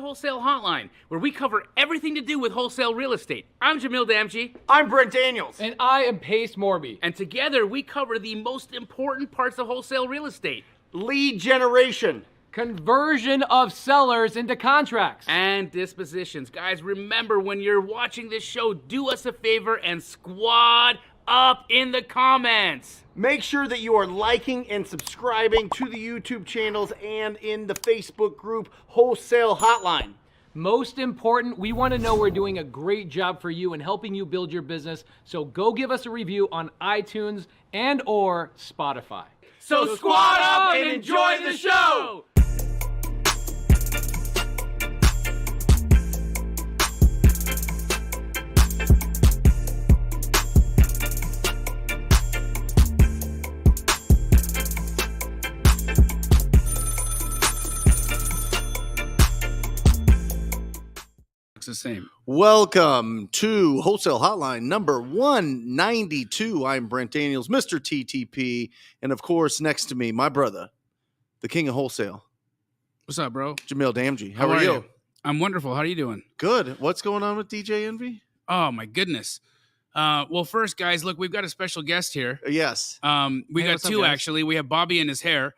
Wholesale Hotline, where we cover everything to do with wholesale real estate. I'm Jamil Damji. I'm Brent Daniels. And I am Morby. And together we cover the most important parts of wholesale real estate. Lead generation. Conversion of sellers into contracts. And dispositions. Guys, remember when you're watching this show, do us a favor and squad up in the comments. Make sure that you are liking and subscribing to the YouTube channels and in the Facebook group Wholesale Hotline. Most important, we want to know we're doing a great job for you and helping you build your business. So go give us a review on iTunes and or Spotify. So squad up and enjoy the show. The same. Welcome to Wholesale Hotline number 192. I'm Brent Daniels, Mr. TTP, and of course, next to me, my brother, the king of wholesale. What's up, bro? Jamil Damji. How are you? I'm wonderful. How are you doing? Good. What's going on with DJ Envy? Oh my goodness. Well, first, guys, look, we've got a special guest here. Yes. We got two actually. We have Bobby and his hair.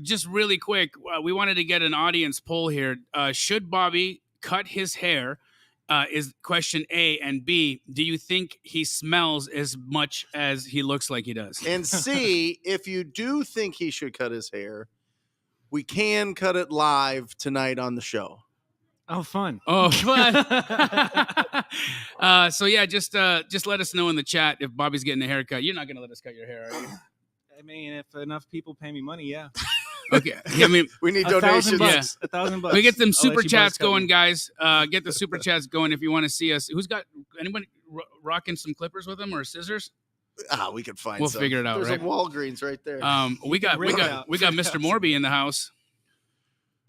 Just really quick, we wanted to get an audience poll here. Should Bobby cut his hair? Is question A, and B, do you think he smells as much as he looks like he does? And C, if you do think he should cut his hair, we can cut it live tonight on the show. Oh, fun. Oh, fun. So yeah, just let us know in the chat if Bobby's getting a haircut. You're not going to let us cut your hair, are you? I mean, if enough people pay me money, yeah. Okay. I mean, we need donations. $1,000. $1,000. We get them super chats going, guys. Get the super chats going if you want to see us. Who's got anyone rocking some clippers with them or scissors? We could find. We'll some. figure it out. There's right? a Walgreens right there. We got Mr. Morby in the house.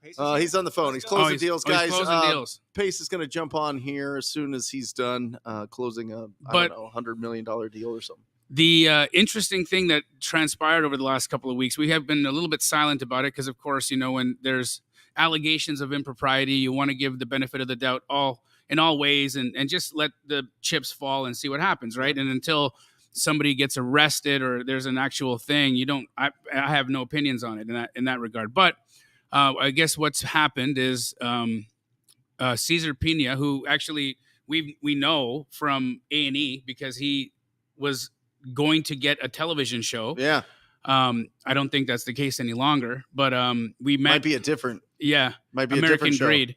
He's on the phone. He's closing deals, guys. He's closing deals. Pace is going to jump on here as soon as he's done closing a $100 million deal or something. The interesting thing that transpired over the last couple of weeks, we have been a little bit silent about it because, of course, you know, when there's allegations of impropriety, you want to give the benefit of the doubt in all ways and just let the chips fall and see what happens, right? And until somebody gets arrested or there's an actual thing, I have no opinions on it in that regard. But I guess what's happened is Cesar Pina, who actually we know from A&E because he was going to get a television show. Yeah. I don't think that's the case any longer, but we met. Might be a different. Yeah. Might be American a different Breed.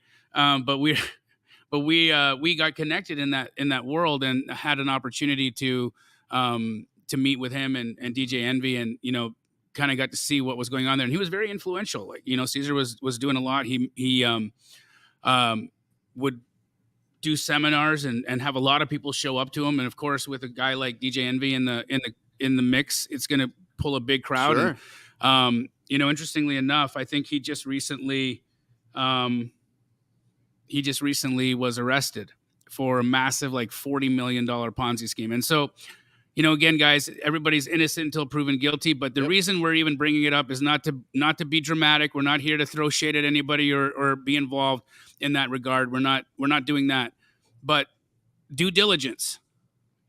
But we got connected in that world and had an opportunity to meet with him and DJ Envy and, you know, kind of got to see what was going on there. And he was very influential. Like, you know, Cesar was doing a lot. He would do seminars and have a lot of people show up to him. And of course, with a guy like DJ Envy in the mix, it's going to pull a big crowd. Sure. And, you know, interestingly enough, I think he just recently was arrested for a massive, like $40 million Ponzi scheme. And so, you know, again, guys, everybody's innocent until proven guilty. But the reason we're even bringing it up is not to be dramatic. We're not here to throw shade at anybody or be involved in that regard. We're not doing that. But due diligence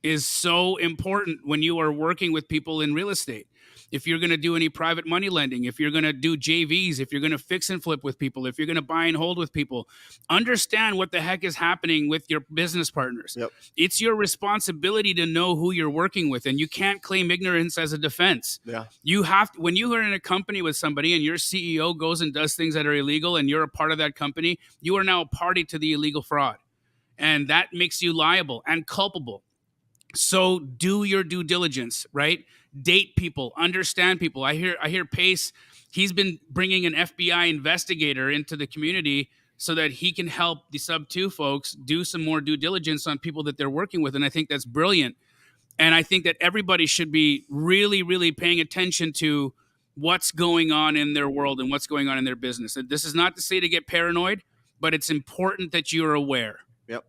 is so important when you are working with people in real estate. If you're going to do any private money lending, if you're going to do JVs, if you're going to fix and flip with people, if you're going to buy and hold with people, understand what the heck is happening with your business partners. Yep. It's your responsibility to know who you're working with, and you can't claim ignorance as a defense. Yeah. You have to, when you are in a company with somebody and your CEO goes and does things that are illegal and you're a part of that company, you are now a party to the illegal fraud. And that makes you liable and culpable. So do your due diligence, right? Date people, understand people. I hear Pace, he's been bringing an FBI investigator into the community so that he can help the subto folks do some more due diligence on people that they're working with. And I think that's brilliant. And I think that everybody should be really, really paying attention to what's going on in their world and what's going on in their business. And this is not to say to get paranoid, but it's important that you're aware. Yep.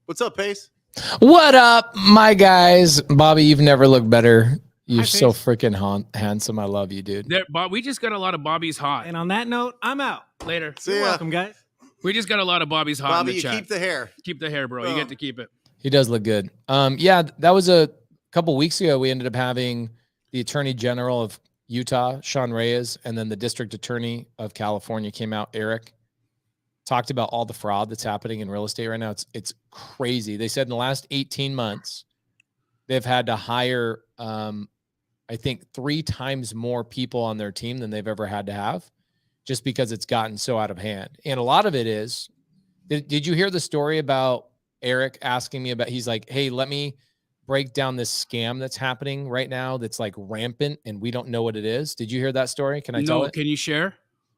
What's up, Pace? What up, my guys? Bobby, you've never looked better. You're Hi, so Pace. freaking handsome. I love you, dude. Bob, we just got a lot of Bobby's hot. And on that note, I'm out. Later. See You're ya. welcome, guys. We just got a lot of Bobby's hot Bobby, in the you chat. keep the hair. Keep the hair, bro. You Oh. get to keep it. He does look good. Yeah, that was a couple weeks ago. We ended up having the Attorney General of Utah, Sean Reyes, and then the District Attorney of California came out, Eric, talked about all the fraud that's happening in real estate right now. It's crazy. They said in the last 18 months, they've had to hire, I think, 3 times more people on their team than they've ever had to have, just because it's gotten so out of hand. And a lot of it is, did you hear the story about Eric asking me about, he's like, hey, let me break down this scam that's happening right now that's like rampant and we don't know what it is. Did you hear that story? Can I tell No, it? can you share?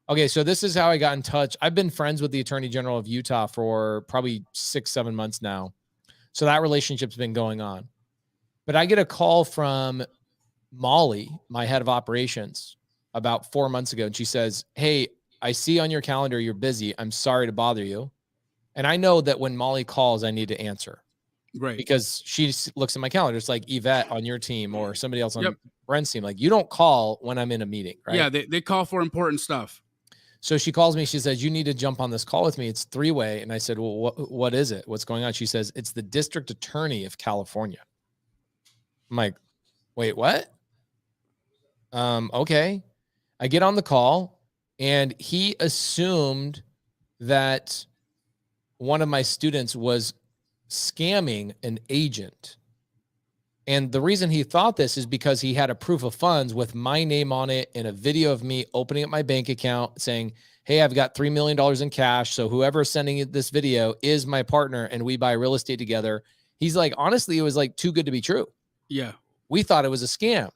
Okay, so this is how I got in touch. I've been friends with the Attorney General of Utah for probably 6-7 months now. So that relationship's been going on. But I get a call from Molly, my head of operations, about 4 months ago. And she says, hey, I see on your calendar you're busy. I'm sorry to bother you. And I know that when Molly calls, I need to answer. Right. Because she looks at my calendar. It's like Yvette on your team or somebody else on Yep. Brent's team. Like, you don't call when I'm in a meeting, right? Yeah, they call for important stuff. So she calls me. She says, you need to jump on this call with me. It's 3-way. And I said, well, what is it? What's going on? She says, it's the District Attorney of California. I'm like, wait, what? Okay. I get on the call and he assumed that one of my students was scamming an agent. And the reason he thought this is because he had a proof of funds with my name on it and a video of me opening up my bank account saying, hey, I've got $3 million in cash. So whoever is sending this video is my partner and we buy real estate together. He's like, honestly, it was like too good to be true. Yeah. We thought it was a scam.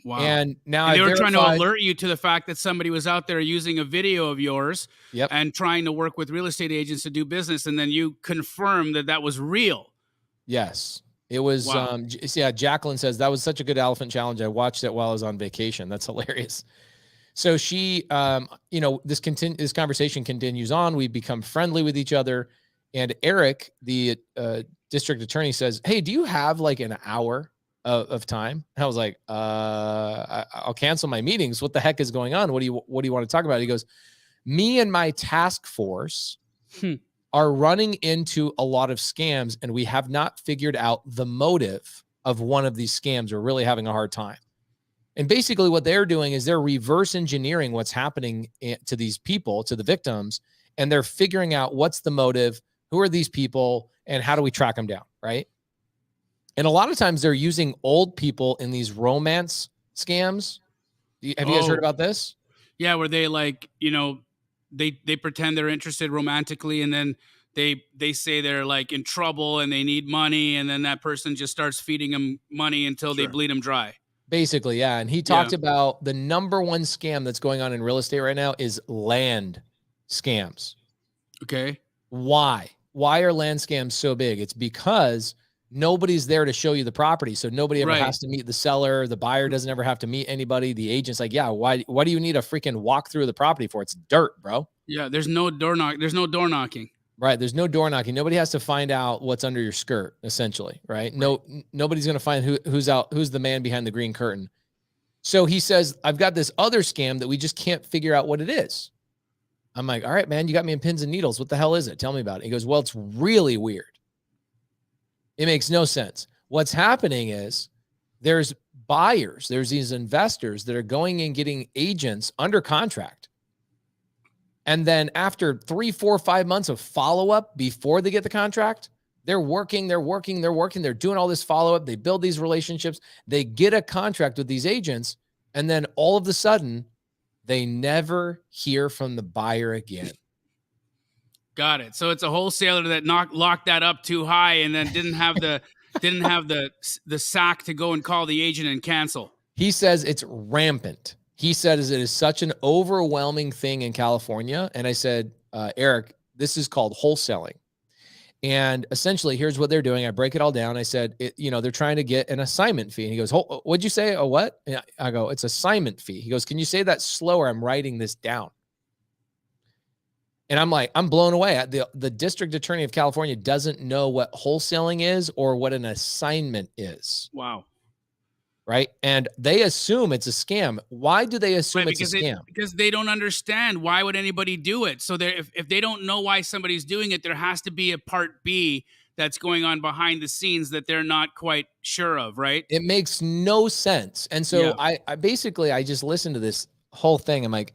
Wow. And now And they I were trying to verified- alert you to the fact that somebody was out there using a video of yours Yep. and trying to work with real estate agents to do business. And then you confirm that that was real. Yes. It was, Wow. yeah, Jacqueline says, that was such a good elephant challenge. I watched it while I was on vacation. That's hilarious. So she, this conversation continues on. We become friendly with each other. And Eric, the district attorney, says, hey, do you have like an hour of time? And I was like, I'll cancel my meetings. What the heck is going on? What do you want to talk about? He goes, me and my task force are running into a lot of scams, and we have not figured out the motive of one of these scams. We're really having a hard time. And basically what they're doing is they're reverse engineering what's happening to these people, to the victims, and they're figuring out what's the motive, who are these people, and how do we track them down, right? And a lot of times they're using old people in these romance scams. Have you guys heard about this? Yeah, where they like, they pretend they're interested romantically, and then they say they're like in trouble and they need money, and then that person just starts feeding them money until they bleed them dry. Basically, yeah. And he talked about the number one scam that's going on in real estate right now is land scams. Okay. Why? Why are land scams so big? It's because nobody's there to show you the property. So nobody ever has to meet the seller. The buyer doesn't ever have to meet anybody. The agent's like, yeah, why do you need a freaking walk through the property for? It's dirt, bro. Yeah, there's no door knocking. Right. There's no door knocking. Nobody has to find out what's under your skirt, essentially. Right. No, nobody's going to find who's the man behind the green curtain. So he says, I've got this other scam that we just can't figure out what it is. I'm like, all right, man, you got me in pins and needles. What the hell is it? Tell me about it. He goes, well, it's really weird. It makes no sense. What's happening is there's buyers, there's these investors that are going and getting agents under contract. And then after 3, 4, 5 months of follow-up before they get the contract, they're working. They're doing all this follow-up. They build these relationships. They get a contract with these agents. And then all of a sudden, they never hear from the buyer again. Got it. So it's a wholesaler that locked that up too high and then didn't have the sack to go and call the agent and cancel. He says it's rampant. He says it is such an overwhelming thing in California. And I said, Eric, this is called wholesaling. And essentially, here's what they're doing. I break it all down. I said, they're trying to get an assignment fee. And he goes, what'd you say? A what? And I go, it's assignment fee. He goes, can you say that slower? I'm writing this down. And I'm like, I'm blown away. The district attorney of California doesn't know what wholesaling is or what an assignment is. Wow. right? And they assume it's a scam. Why do they assume Right, it's a scam? because they don't understand why would anybody do it. So if they don't know why somebody's doing it, there has to be a part B that's going on behind the scenes that they're not quite sure of, right? It makes no sense. And so Yeah. I basically, I just listened to this whole thing. I'm like,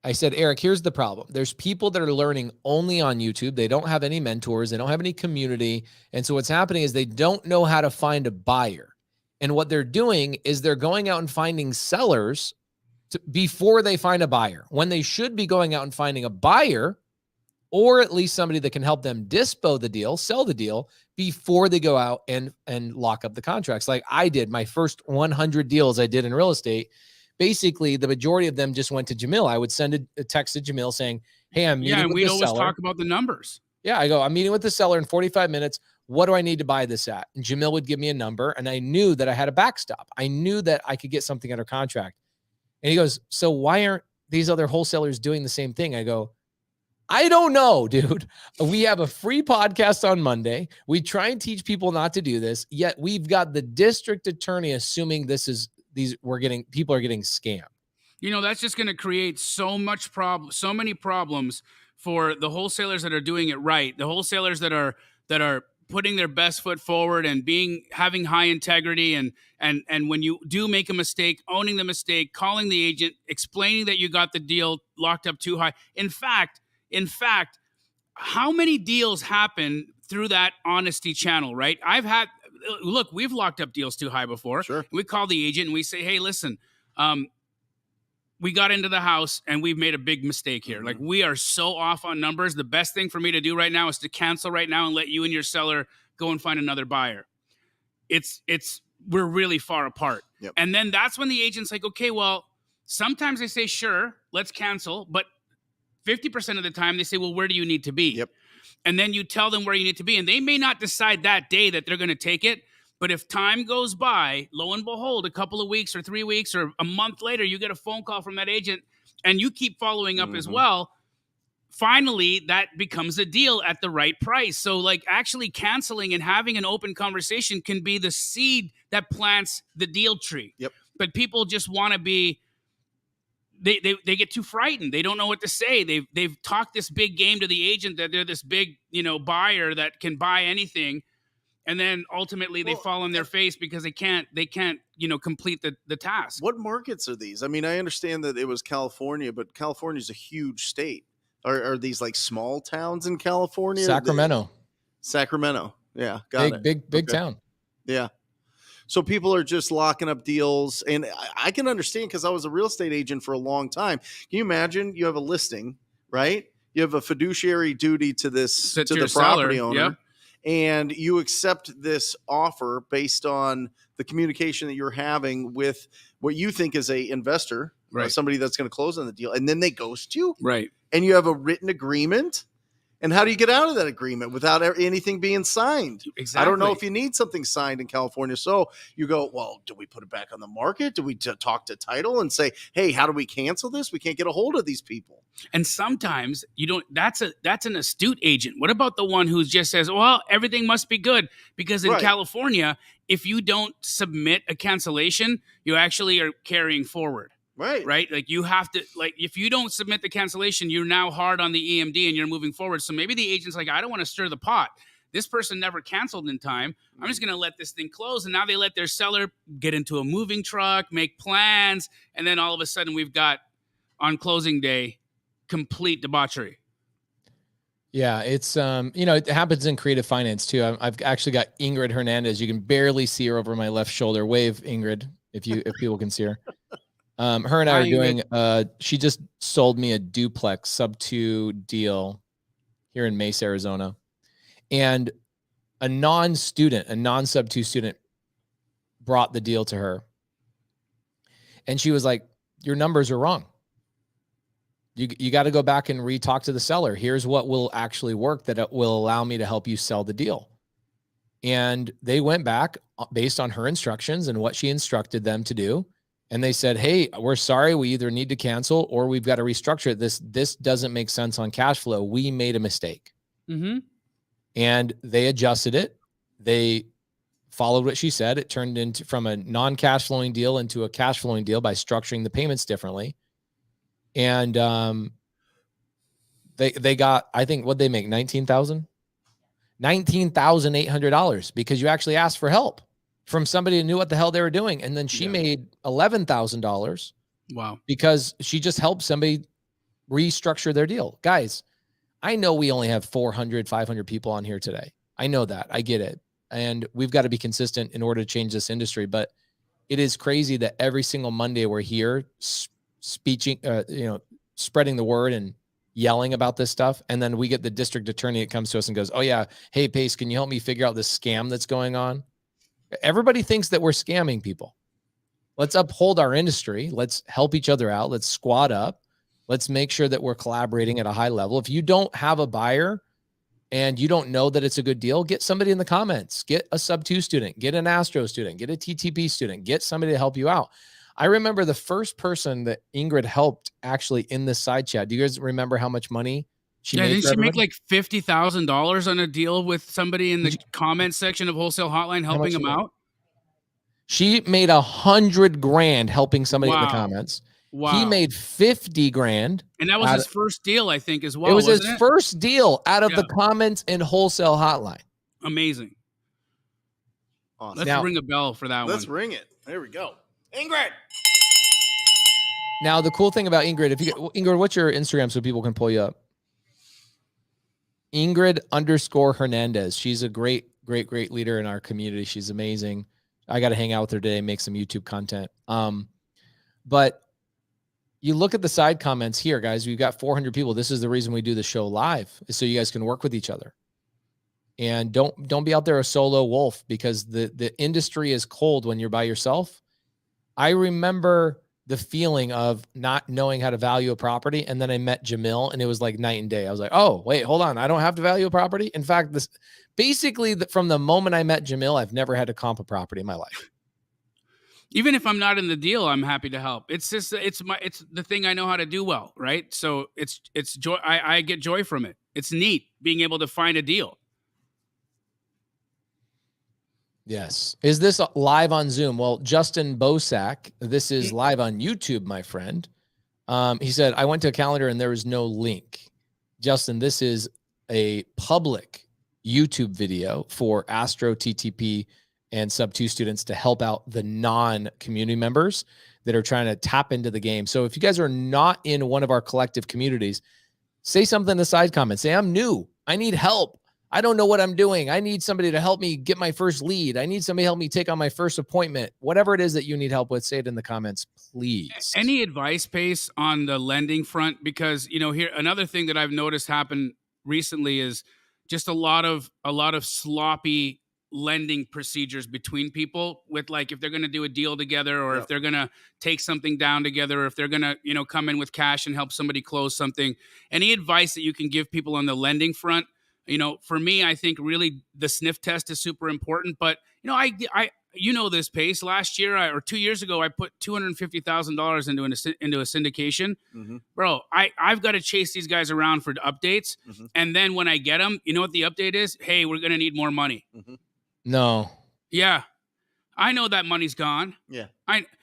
I said, Eric, here's the problem. There's people that are learning only on YouTube. They don't have any mentors. They don't have any community. And so what's happening is they don't know how to find a buyer. And what they're doing is they're going out and finding sellers before they find a buyer, when they should be going out and finding a buyer, or at least somebody that can help them dispo the deal, sell the deal before they go out and lock up the contracts. Like I did my first 100 deals I did in real estate. Basically, the majority of them just went to Jamil. I would send a text to Jamil saying, hey, I'm meeting with the seller. Yeah, and we'd always talk about the numbers. Yeah, I go, I'm meeting with the seller in 45 minutes. What do I need to buy this at? And Jamil would give me a number, and I knew that I had a backstop. I knew that I could get something under contract. And he goes, so why aren't these other wholesalers doing the same thing? I go, I don't know, dude. We have a free podcast on Monday. We try and teach people not to do this, yet we've got the district attorney assuming people are getting scammed. You know, that's just going to create so many problems for the wholesalers that are doing it right. The wholesalers that are putting their best foot forward and having high integrity, and when you do make a mistake, owning the mistake, calling the agent, explaining that you got the deal locked up too high. In fact, how many deals happen through that honesty channel, right? We've locked up deals too high before. Sure. We call the agent and we say, hey, listen, we got into the house and we've made a big mistake here. Mm-hmm. Like, we are so off on numbers. The best thing for me to do right now is to cancel right now and let you and your seller go and find another buyer. We're really far apart. Yep. And then that's when the agent's like, okay, well, sometimes they say, sure, let's cancel. But 50% of the time they say, well, where do you need to be? Yep. And then you tell them where you need to be. And they may not decide that day that they're going to take it. But if time goes by, lo and behold, a couple of weeks or 3 weeks or a month later, you get a phone call from that agent and you keep following up as well. Finally, that becomes a deal at the right price. So like actually canceling and having an open conversation can be the seed that plants the deal tree. Yep. But people just want to be, they get too frightened. They don't know what to say. They've talked this big game to the agent that they're this big, buyer that can buy anything. And then ultimately they fall on their face because they can't, complete the task. What markets are these? I mean, I understand that it was California, but California is a huge state. Are these like small towns in California? Sacramento. Yeah. Got it. Big town. Yeah. So people are just locking up deals, and I can understand because I was a real estate agent for a long time. Can you imagine? You have a listing, right? You have a fiduciary duty to the property owner. Yep. And you accept this offer based on the communication that you're having with what you think is a investor, right? Somebody that's going to close on the deal, and then they ghost you, right? And you have a written agreement. And how do you get out of that agreement without anything being signed? Exactly. I don't know if you need something signed in California. So you go, well, do we put it back on the market? Do we talk to title and say, hey, how do we cancel this? We can't get a hold of these people. And sometimes you don't. That's an astute agent. What about the one who just says, well, everything must be good? Because in California, if you don't submit a cancellation, you actually are carrying forward. Right. Like you have to, if you don't submit the cancellation, you're now hard on the EMD and you're moving forward. So maybe the agent's like, I don't want to stir the pot. This person never canceled in time. I'm just going to let this thing close. And now they let their seller get into a moving truck, make plans. And then all of a sudden we've got on closing day, complete debauchery. Yeah, it's it happens in creative finance too. I've actually got Ingrid Hernandez. You can barely see her over my left shoulder. Wave, Ingrid, if people can see her. Her and I are doing, she just sold me a duplex subto deal here in Mesa, Arizona. And a non-subto student brought the deal to her. And she was like, your numbers are wrong. You got to go back and re-talk to the seller. Here's what will actually work that it will allow me to help you sell the deal. And they went back based on her instructions and what she instructed them to do. And they said, hey, we're sorry. We either need to cancel or we've got to restructure it. This doesn't make sense on cash flow. We made a mistake. Mm-hmm. And they adjusted it. They followed what she said. It turned into from a non-cash flowing deal into a cash flowing deal by structuring the payments differently. And they got, I think, what they make, $19,800 because you actually asked for help from somebody who knew what the hell they were doing. And then she made $11,000. Wow. Because she just helped somebody restructure their deal. Guys, I know we only have 400, 500 people on here today. I know that. I get it. And we've got to be consistent in order to change this industry. But it is crazy that every single Monday we're here speaking, spreading the word and yelling about this stuff. And then we get the district attorney that comes to us and goes, oh yeah, hey Pace, can you help me figure out this scam that's going on? Everybody thinks that we're scamming people. Let's uphold our industry. Let's help each other out. Let's squad up. Let's make sure that we're collaborating at a high level. If you don't have a buyer and you don't know that it's a good deal, get somebody in the comments. Get a subto student, get an Astro student, get a TTP student, get somebody to help you out. I remember the first person that Ingrid helped actually in this side chat. Do you guys remember how much money she made? Didn't she make like $50,000 on a deal with somebody in the comment section of Wholesale Hotline helping them out? She made $100,000 helping somebody in the comments. Wow. He made $50,000. And that was his first deal, I think, as well. It was his first deal out of the comments in Wholesale Hotline. Amazing. Awesome. Let's ring a bell for that one. Let's ring it. There we go. Ingrid. Now, the cool thing about Ingrid, Ingrid, what's your Instagram so people can pull you up? Ingrid_Hernandez. She's a great leader in our community. She's amazing. I got to hang out with her today, make some YouTube content. But you look at the side comments here, guys. We've got 400 people. This is the reason we do the show live, is so you guys can work with each other. And don't be out there a solo wolf, because the industry is cold when you're by yourself. I remember the feeling of not knowing how to value a property, and then I met Jamil, and it was like night and day. I was like, oh, wait, hold on. I don't have to value a property. In fact, from the moment I met Jamil, I've never had to comp a property in my life. Even if I'm not in the deal, I'm happy to help. It's just it's the thing I know how to do well, right? So it's joy. I get joy from it. It's neat being able to find a deal. Yes. Is this live on Zoom? Well, Justin Bosak, this is live on YouTube, my friend. He said, I went to a calendar and there was no link. Justin, this is a public YouTube video for Astro, TTP, and Sub2 students to help out the non-community members that are trying to tap into the game. So if you guys are not in one of our collective communities, say something in the side comments. Say, I'm new. I need help. I don't know what I'm doing. I need somebody to help me get my first lead. I need somebody to help me take on my first appointment. Whatever it is that you need help with, say it in the comments, please. Any advice, Pace, on the lending front? Because, here, another thing that I've noticed happen recently is just a lot of sloppy lending procedures between people, with like, if they're going to do a deal together, or if they're going to take something down together, or if they're going to, come in with cash and help somebody close something. Any advice that you can give people on the lending front? For me, I think really the sniff test is super important. But, I this, Pace. Last year or 2 years ago, I put $250,000 into a syndication. Mm-hmm. Bro, I've got to chase these guys around for updates. Mm-hmm. And then when I get them, you know what the update is? Hey, we're going to need more money. Mm-hmm. No. Yeah. I know that money's gone. Yeah.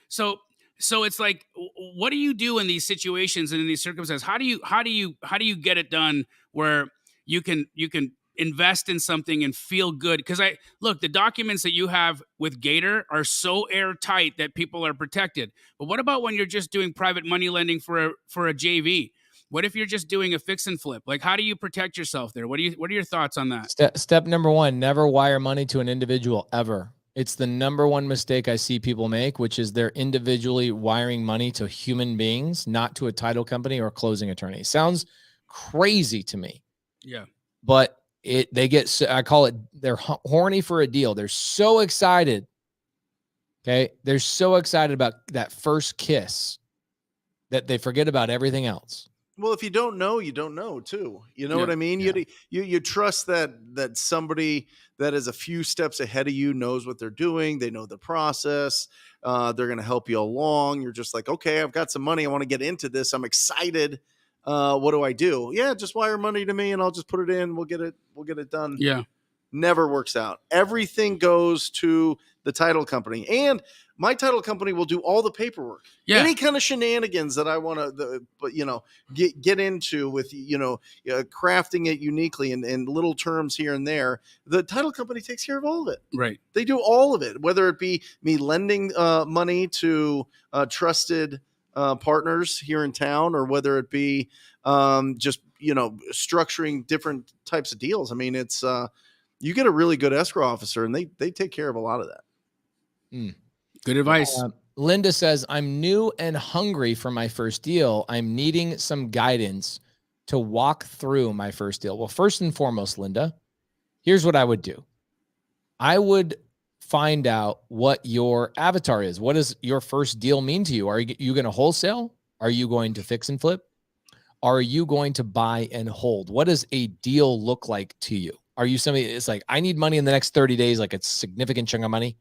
So it's like, what do you do in these situations and in these circumstances? How do you get it done where you can invest in something and feel good? Because the documents that you have with Gator are so airtight that people are protected. But what about when you're just doing private money lending for a JV? What if you're just doing a fix and flip? Like, how do you protect yourself there? What are your thoughts on that? Step number one, never wire money to an individual ever. It's the number one mistake I see people make, which is they're individually wiring money to human beings, not to a title company or a closing attorney. Sounds crazy to me. Yeah. But I call it, they're horny for a deal. They're so excited. Okay. They're so excited about that first kiss that they forget about everything else. Well, if you don't know, you don't know too. You know what I mean? Yeah. You trust that somebody that is a few steps ahead of you knows what they're doing. They know the process. They're going to help you along. You're just like, okay, I've got some money. I want to get into this. I'm excited. What do I do? Yeah, just wire money to me and I'll just put it in. We'll get it done. Yeah. never works out. Everything goes to the title company, and my title company will do all the paperwork. Yeah. Any kind of shenanigans that I want to, get into with, crafting it uniquely and little terms here and there. The title company takes care of all of it. Right. They do all of it, whether it be me lending money to trusted partners here in town, or whether it be just, structuring different types of deals. I mean, it's you get a really good escrow officer, and they take care of a lot of that. Good advice. Linda says, I'm new and hungry for my first deal. I'm needing some guidance to walk through my first deal. Well, first and foremost, Linda, here's what I would do. I would find out what your avatar is. What does your first deal mean to you? Are you going to wholesale? Are you going to fix and flip? Are you going to buy and hold? What does a deal look like to you? Are you somebody that's like, I need money in the next 30 days, like a significant chunk of money?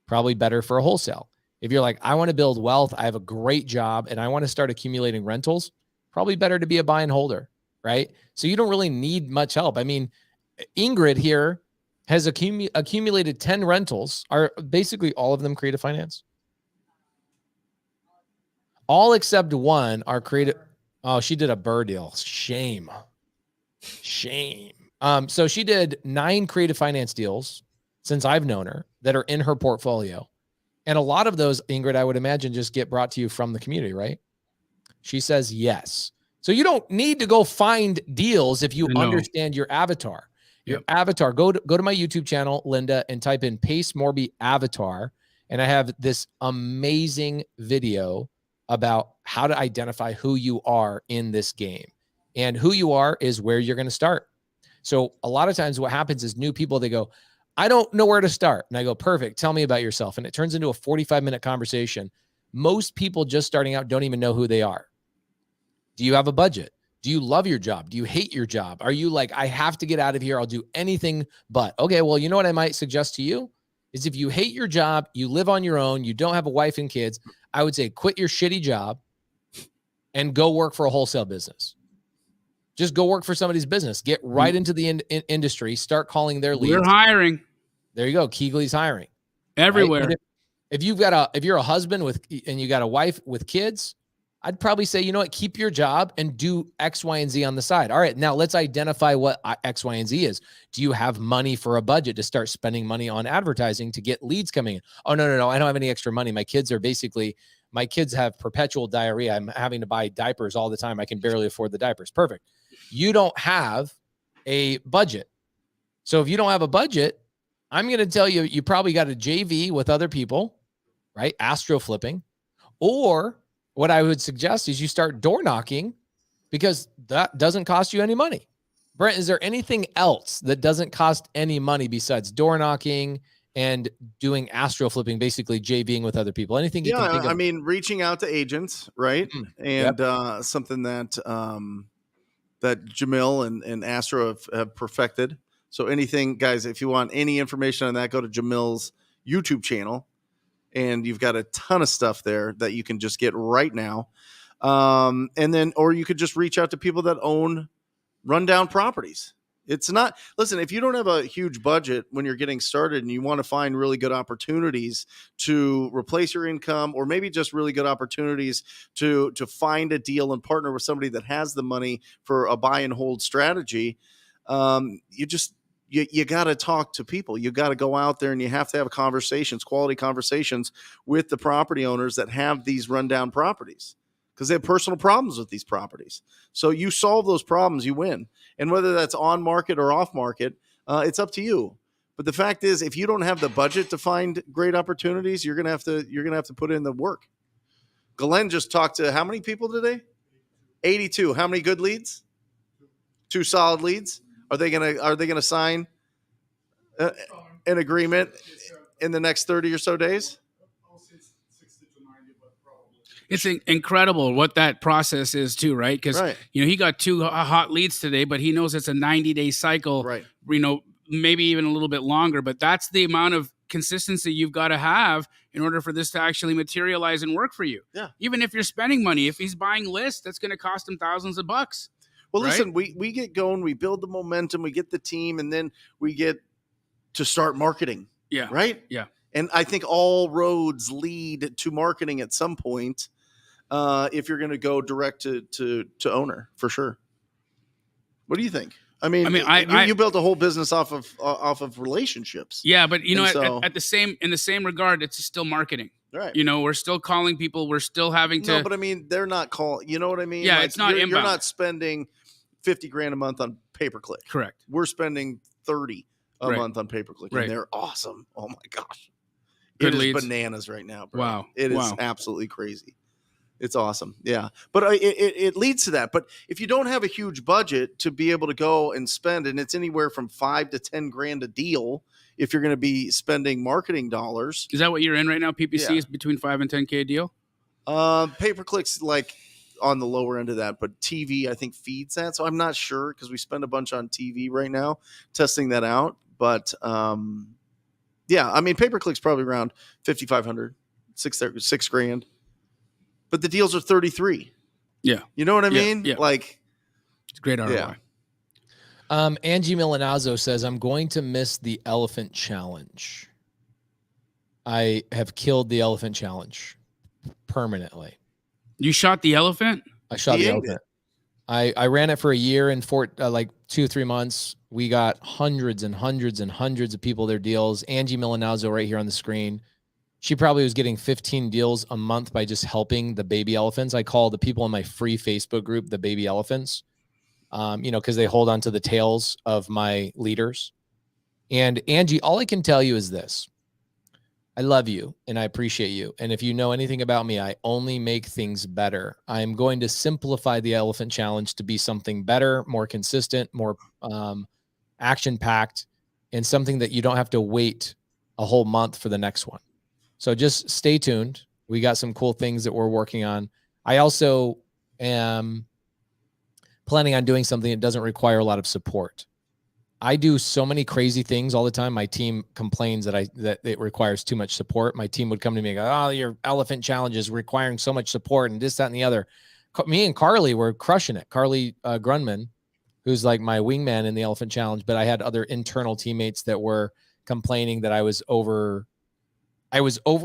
Probably better for a wholesale. If you're like, I want to build wealth, I have a great job, and I want to start accumulating rentals, probably better to be a buy and holder, right? So you don't really need much help. I mean, Ingrid here has accumulated 10 rentals. Are basically all of them creative finance? All except one are creative. Oh, she did a Burr deal. Shame. So she did 9 creative finance deals since I've known her that are in her portfolio. And a lot of those, Ingrid, I would imagine, just get brought to you from the community, right? She says yes. So you don't need to go find deals if you understand your avatar. Your avatar. Go to my YouTube channel, Linda, and type in Pace Morby avatar. And I have this amazing video about how to identify who you are in this game. And who you are is where you're going to start. So a lot of times what happens is new people, they go, I don't know where to start. And I go, perfect. Tell me about yourself. And it turns into a 45-minute conversation. Most people just starting out don't even know who they are. Do you have a budget? Do you love your job? Do you hate your job? Are you like, I have to get out of here. I'll do anything but. Okay, well, you know what I might suggest to you is if you hate your job, you live on your own, you don't have a wife and kids, I would say quit your shitty job and go work for a wholesale business. Just go work for somebody's business. Get right into the industry. Start calling their leads. We're hiring. There you go. Keegley's hiring everywhere. Right? If you're a husband and you got a wife with kids, I'd probably say, you know what, keep your job and do X, Y, and Z on the side. All right, now let's identify what X, Y, and Z is. Do you have money for a budget to start spending money on advertising to get leads coming in? Oh, no. I don't have any extra money. My kids have perpetual diarrhea. I'm having to buy diapers all the time. I can barely afford the diapers. Perfect. You don't have a budget. So if you don't have a budget, I'm going to tell you, you probably got a JV with other people, right? Astro Flipping. Or what I would suggest is you start door knocking, because that doesn't cost you any money. Brent, is there anything else that doesn't cost any money besides door knocking and doing Astro Flipping, basically JVing with other people? Anything you can think of? I mean, reaching out to agents, right? And something that that Jamil and Astro have perfected. So anything, guys, if you want any information on that, go to Jamil's YouTube channel. And you've got a ton of stuff there that you can just get right now. Or you could just reach out to people that own rundown properties. It's not, listen, if you don't have a huge budget when you're getting started and you want to find really good opportunities to replace your income, or maybe just really good opportunities to find a deal and partner with somebody that has the money for a buy and hold strategy, you got to talk to people. You got to go out there and you have to have quality conversations with the property owners that have these rundown properties, because they have personal problems with these properties. So you solve those problems, you win. And whether that's on market or off market, it's up to you. But the fact is, if you don't have the budget to find great opportunities, you're gonna have to put in the work. Glenn just talked to how many people today? 82. How many good leads? 2 solid leads. Are they gonna sign an agreement in the next 30 or so days? It's incredible what that process is too, right? Because he got 2 hot leads today, but he knows it's a 90-day cycle. Right. Maybe even a little bit longer. But that's the amount of consistency you've got to have in order for this to actually materialize and work for you. Yeah. Even if you're spending money, if he's buying lists, that's going to cost him thousands of bucks. Well, listen, we get going, we build the momentum, we get the team, and then we get to start marketing. Yeah. Right. Yeah. And I think all roads lead to marketing at some point. If you're going to go direct to owner, for sure. What do you think? I mean, you built a whole business off of relationships. Yeah, but you know, so, in the same regard, it's still marketing. Right. You know, we're still calling people. We're still having to. No, but I mean, they're not calling. You know what I mean? Yeah, it's not You're inbound. not spending $50,000 a month on pay-per-click. Correct. We're spending 30 a Right. month on pay-per-click, Right. and they're awesome. Oh my gosh, Good it leads. is bananas right now, bro. Wow. It is absolutely crazy. It's awesome. Yeah. But it leads to that. But if you don't have a huge budget to be able to go and spend, and it's anywhere from $5,000 to $10,000 a deal, if you're going to be spending marketing dollars. Is that what you're in right now? PPC Yeah. is between $5,000 and $10,000 a deal? Pay-per-click's like on the lower end of that, but TV, I think, feeds that. So I'm not sure because we spend a bunch on TV right now testing that out. But yeah, I mean, pay-per-click's probably around $5,500, $6,000. But the deals are 33. Yeah. You know what I Yeah, mean? yeah. Like, It's great ROI. Yeah. Angie Milanazzo says, I'm going to miss the elephant challenge. I have killed the elephant challenge permanently. You shot the elephant? I shot He the ate elephant. I ran it for a year and like 2 or 3 months. We got hundreds and hundreds and hundreds of people their deals. Angie Milanazzo right here on the screen. She probably was getting 15 deals a month by just helping the baby elephants. I call the people in my free Facebook group the baby elephants, because they hold on to the tails of my leaders. And Angie, all I can tell you is this. I love you and I appreciate you. And if you know anything about me, I only make things better. I'm going to simplify the elephant challenge to be something better, more consistent, more action-packed, and something that you don't have to wait a whole month for the next one. So just stay tuned. We got some cool things that we're working on. I also am planning on doing something that doesn't require a lot of support. I do so many crazy things all the time. My team complains that it requires too much support. My team would come to me and go, oh, your elephant challenge is requiring so much support and this, that, and the other. Me and Carly were crushing it. Carly Grunman, who's like my wingman in the elephant challenge, but I had other internal teammates that were complaining that I was over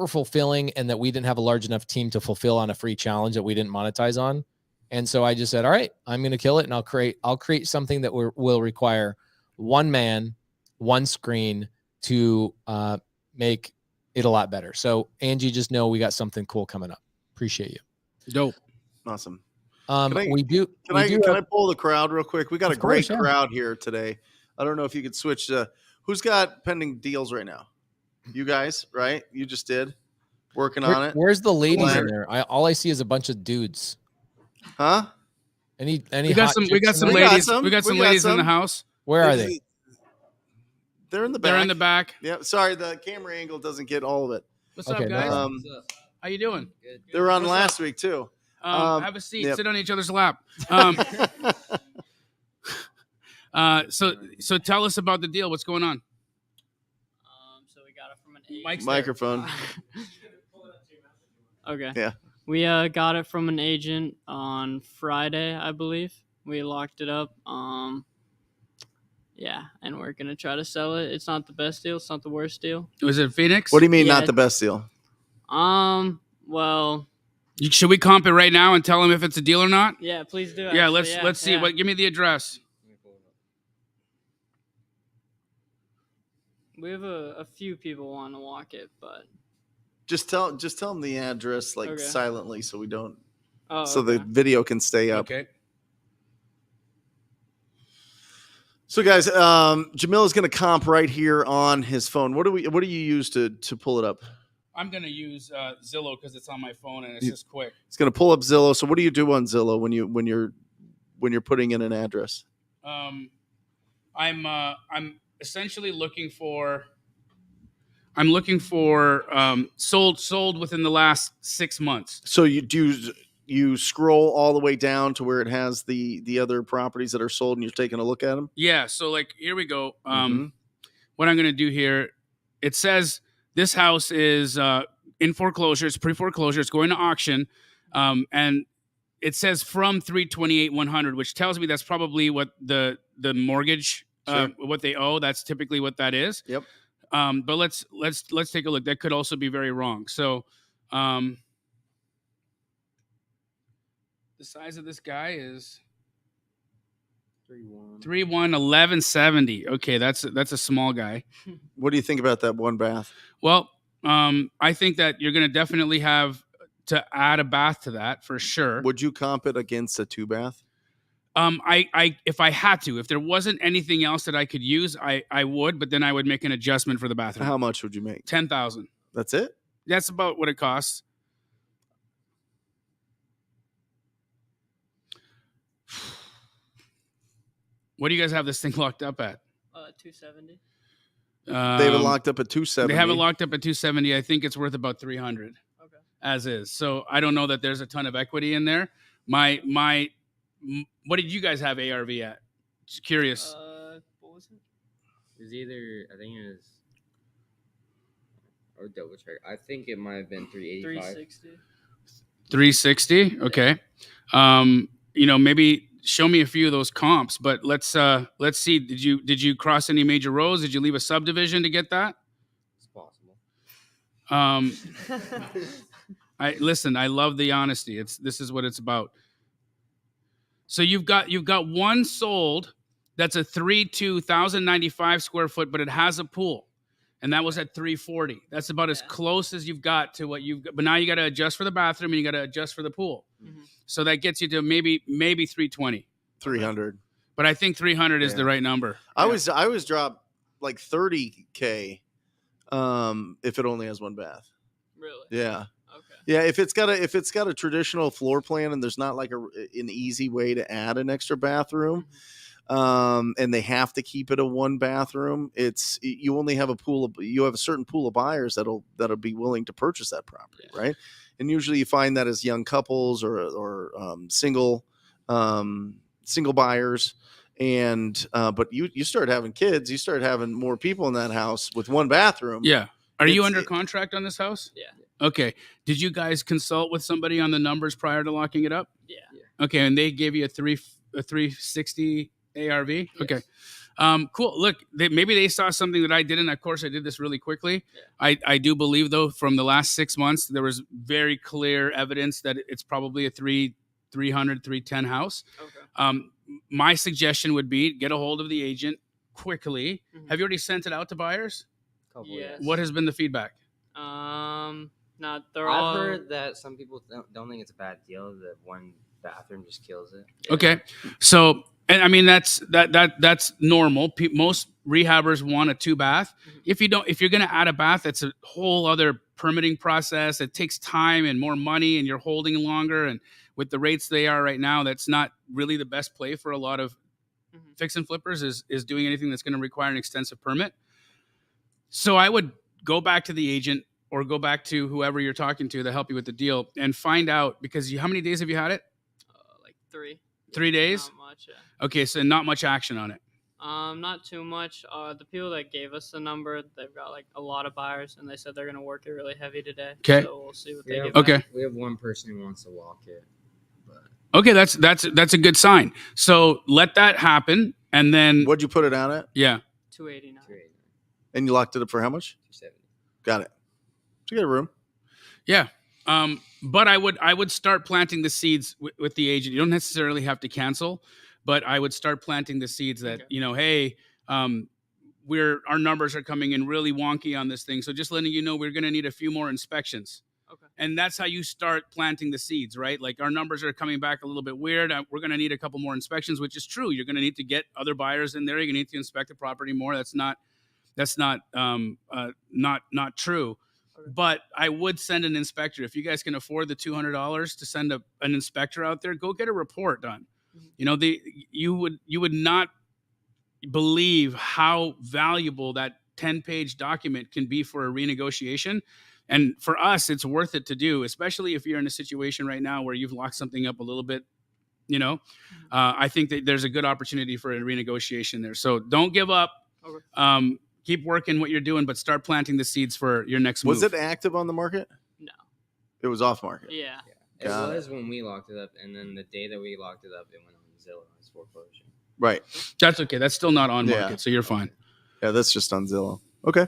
fulfilling and that we didn't have a large enough team to fulfill on a free challenge that we didn't monetize on. And so I just said, all right, I'm going to kill it. And I'll create something that will require one man, one screen to make it a lot better. So Angie, just know we got something cool coming up. Appreciate you. Dope. awesome. Can I pull the crowd real quick? We got a great crowd here today. I don't know if you could switch to who's got pending deals right now. You guys, right? You just did working on it. Where's the ladies in there? All I see is a bunch of dudes. Huh? Any We got some ladies. We got some ladies in the house. Where are they? They're in the back. They're in the back. Yeah. Sorry, the camera angle doesn't get all of it. What's Okay, up, guys? Um, How you doing? They were on last week too. Have a seat. Yep. Sit on each other's lap. So tell us about the deal. What's going on? So we got it from an agent. Mike's there. Microphone. Okay. Yeah. We got it from an agent on Friday, I believe. We locked it up. Yeah, and we're gonna try to sell it. It's not the best deal. It's not the worst deal. Was it Phoenix? What do you mean Yeah. not the best deal? Well, Should we comp it right now and tell him if it's a deal or not? yeah, please do. Yeah, actually. let's see. Yeah. What? Give me the address. We have a few people want to walk it, but Just tell them the address like Okay. silently so we don't so the video can stay up. Okay. So guys, Jamil is going to comp right here on his phone. What do you use to pull it up? I'm gonna use Zillow because it's on my phone and it's just quick. He's going to pull up Zillow. So what do you do on Zillow when you're putting in an address? I'm essentially looking for sold within the last 6 months. So you scroll all the way down to where it has the other properties that are sold and you're taking a look at them? Yeah. So like here we go. Mhm. What I'm gonna do here, it says this house is in foreclosure. It's pre-foreclosure. It's going to auction, and it says from 328,100, which tells me that's probably what the mortgage Sure. what they owe. That's typically what that is. Yep. But let's take a look. That could also be very wrong. So, the size of this guy is 3'1", 1170. Okay, that's a small guy. What do you think about that one bath? Well, I think that you're going to definitely have to add a bath to that for sure. Would you comp it against a 2-bath? If I had to, if there wasn't anything else that I could use, I would, but then I would make an adjustment for the bathroom. How much would you make? 10,000. That's it? That's about what it costs. What do you guys have this thing locked up at? 270. They have it locked up at 270. They have it locked up at 270. I think it's worth about 300. Okay. As is. So I don't know that there's a ton of equity in there. What did you guys have ARV at? Just curious. What was it? It was either, I think it was, or double check. I think it might have been 385. 360. 360. Okay. Maybe show me a few of those comps, but let's see. Did you cross any major roads? Did you leave a subdivision to get that? It's possible. I love the honesty. This is what it's about. So you've got one sold that's a 1,095 square foot, but it has a pool, and that was at 340. That's about as close as you've got to what you've got. But now you got to adjust for the bathroom and you got to adjust for the pool. Mm-hmm. So that gets you to maybe 320. 300. But I think 300 is the right number. I always drop like $30K if it only has one bath. Really? Yeah. Okay. Yeah, if it's got a traditional floor plan and there's not like an easy way to add an extra bathroom, and they have to keep it a 1 bathroom, you only have you have a certain pool of buyers that'll be willing to purchase that property, right? And usually you find that as young couples or single buyers. And but you start having kids, you start having more people in that house with 1 bathroom. Yeah. Are you under contract on this house? Yeah. Okay. Did you guys consult with somebody on the numbers prior to locking it up? Yeah. Okay, and they gave you a 360 ARV. Yes. Okay. Cool. Look, maybe they saw something that I didn't. Of course, I did this really quickly. Yeah. I do believe, though, from the last 6 months, there was very clear evidence that it's probably a 300, 310 house. Okay. My suggestion would be get a hold of the agent quickly. Mm-hmm. Have you already sent it out to buyers? Yes. What has been the feedback? I've heard that some people don't think it's a bad deal. That 1 bathroom just kills it. Yeah. Okay, so and I mean that's normal. Most rehabbers want a 2-bath. Mm-hmm. If you're going to add a bath, that's a whole other permitting process. It takes time and more money, and you're holding longer. And with the rates they are right now, that's not really the best play for a lot of fix and flippers. Is doing anything that's going to require an extensive permit. So I would go back to the agent or go back to whoever you're talking to help you with the deal and find out, because how many days have you had it? like 3. 3 days? Not much, yeah. Okay, so not much action on it. Not too much. The people that gave us the number, they've got like a lot of buyers, and they said they're gonna work it really heavy today. Okay. So we'll see what they give. Okay. We have 1 person who wants to walk it. Okay, that's a good sign. So let that happen, and then What'd you put it out at? Yeah. 289. And you locked it up for how much? 270. Got it. So you got a room. Yeah. But I would start planting the seeds with the agent. You don't necessarily have to cancel, but I would start planting the seeds that, hey, our numbers are coming in really wonky on this thing. So just letting you know, we're going to need a few more inspections. Okay. And that's how you start planting the seeds, right? Like our numbers are coming back a little bit weird. We're going to need a couple more inspections, which is true. You're going to need to get other buyers in there. You're going to need to inspect the property more. That's not true. Okay. But I would send an inspector. If you guys can afford the $200 to send an inspector out there, go get a report done. Mm-hmm. You would not believe how valuable that 10-page document can be for a renegotiation. And for us, it's worth it to do, especially if you're in a situation right now where you've locked something up a little bit. I think that there's a good opportunity for a renegotiation there. So don't give up. Okay. Keep working what you're doing, but start planting the seeds for your next move. Was it active on the market? No. It was off market? Yeah. It was when we locked it up, and then the day that we locked it up, it went on Zillow as foreclosure. Right. That's okay. That's still not on market, Yeah. so you're fine. Yeah, that's just on Zillow. Okay.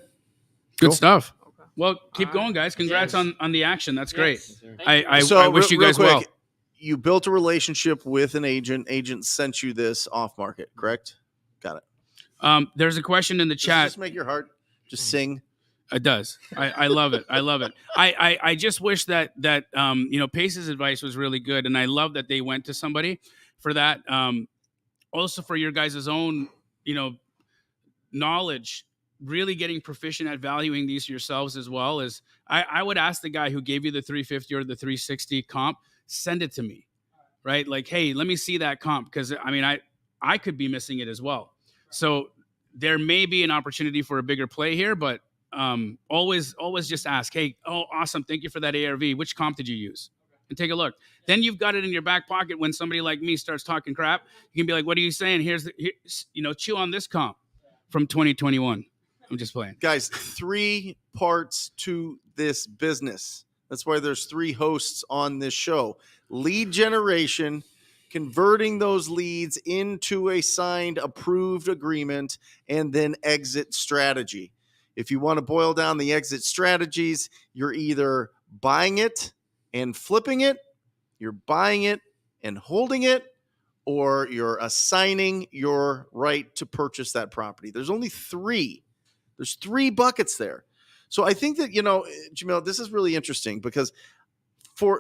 Good Cool. stuff. Well, keep All going, right. guys. Congrats Yes. on the action. That's great. Yes. Thank I you. wish you real guys quick, well. you built a relationship with an agent. Agent sent you this off market, correct? Got it. There's a question in the chat. Just make your heart just sing. It does. I love it. I love it. I just wish that Pace's advice was really good, and I love that they went to somebody for that. Also for your guys' own, knowledge, really getting proficient at valuing these yourselves as well. As I would ask the guy who gave you the 350 or the 360 comp, send it to me, right? Like, hey, let me see that comp, because I could be missing it as well. So there may be an opportunity for a bigger play here, but always just ask, hey, oh, awesome, thank you for that ARV. Which comp did you use? And take a look. Then you've got it in your back pocket when somebody like me starts talking crap. You can be like, what are you saying? Here's chew on this comp from 2021. I'm just playing. Guys, 3 parts to this business. That's why there's 3 hosts on this show. Lead generation, converting those leads into a signed, approved agreement, and then exit strategy. If you want to boil down the exit strategies, you're either buying it and flipping it, you're buying it and holding it, or you're assigning your right to purchase that property. There's only 3. There's 3 buckets there. So I think that, Jamil, this is really interesting because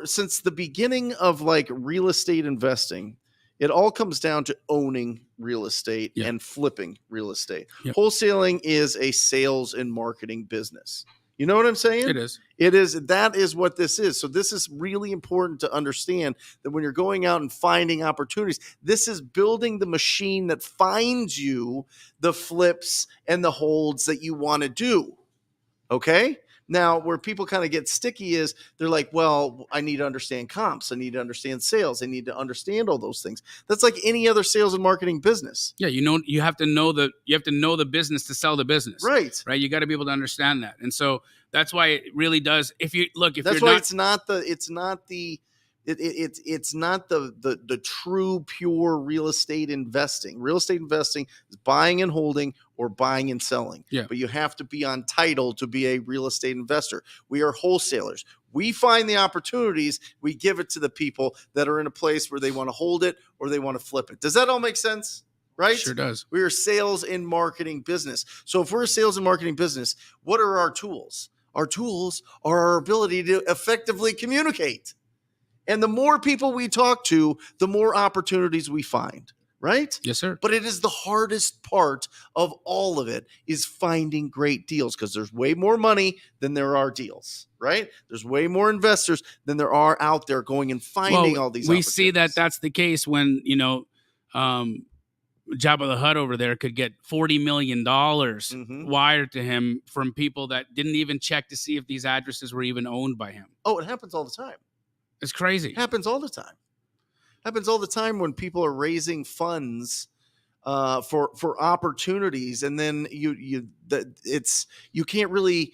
since the beginning of like real estate investing, it all comes down to owning real estate and flipping real estate. Yep. Wholesaling is a sales and marketing business. You know what I'm saying? It is. That is what this is. So this is really important to understand that when you're going out and finding opportunities, this is building the machine that finds you the flips and the holds that you want to do. Okay? Now, where people kind of get sticky is they're like, well, I need to understand comps. I need to understand sales. I need to understand all those things. That's like any other sales and marketing business. Yeah, you have to know the business to sell the business. Right. Right. You got to be able to understand that. And so that's why it really does. If that's why it's not the true pure real estate investing. Real estate investing is buying and holding or buying and selling. Yeah. But you have to be on title to be a real estate investor. We are wholesalers. We find the opportunities. We give it to the people that are in a place where they want to hold it or they want to flip it. Does that all make sense? Right? Sure does. We are sales and marketing business. So if we're a sales and marketing business, what are our tools? Our tools are our ability to effectively communicate. And the more people we talk to, the more opportunities we find, right? Yes, sir. But it is the hardest part of all of it is finding great deals because there's way more money than there are deals, right? There's way more investors than there are out there going and finding all these opportunities. We see that that's the case when, Jabba the Hutt over there could get $40 million wired to him from people that didn't even check to see if these addresses were even owned by him. Oh, it happens all the time. It's crazy. Happens all the time. Happens all the time when people are raising funds for opportunities, and then you can't really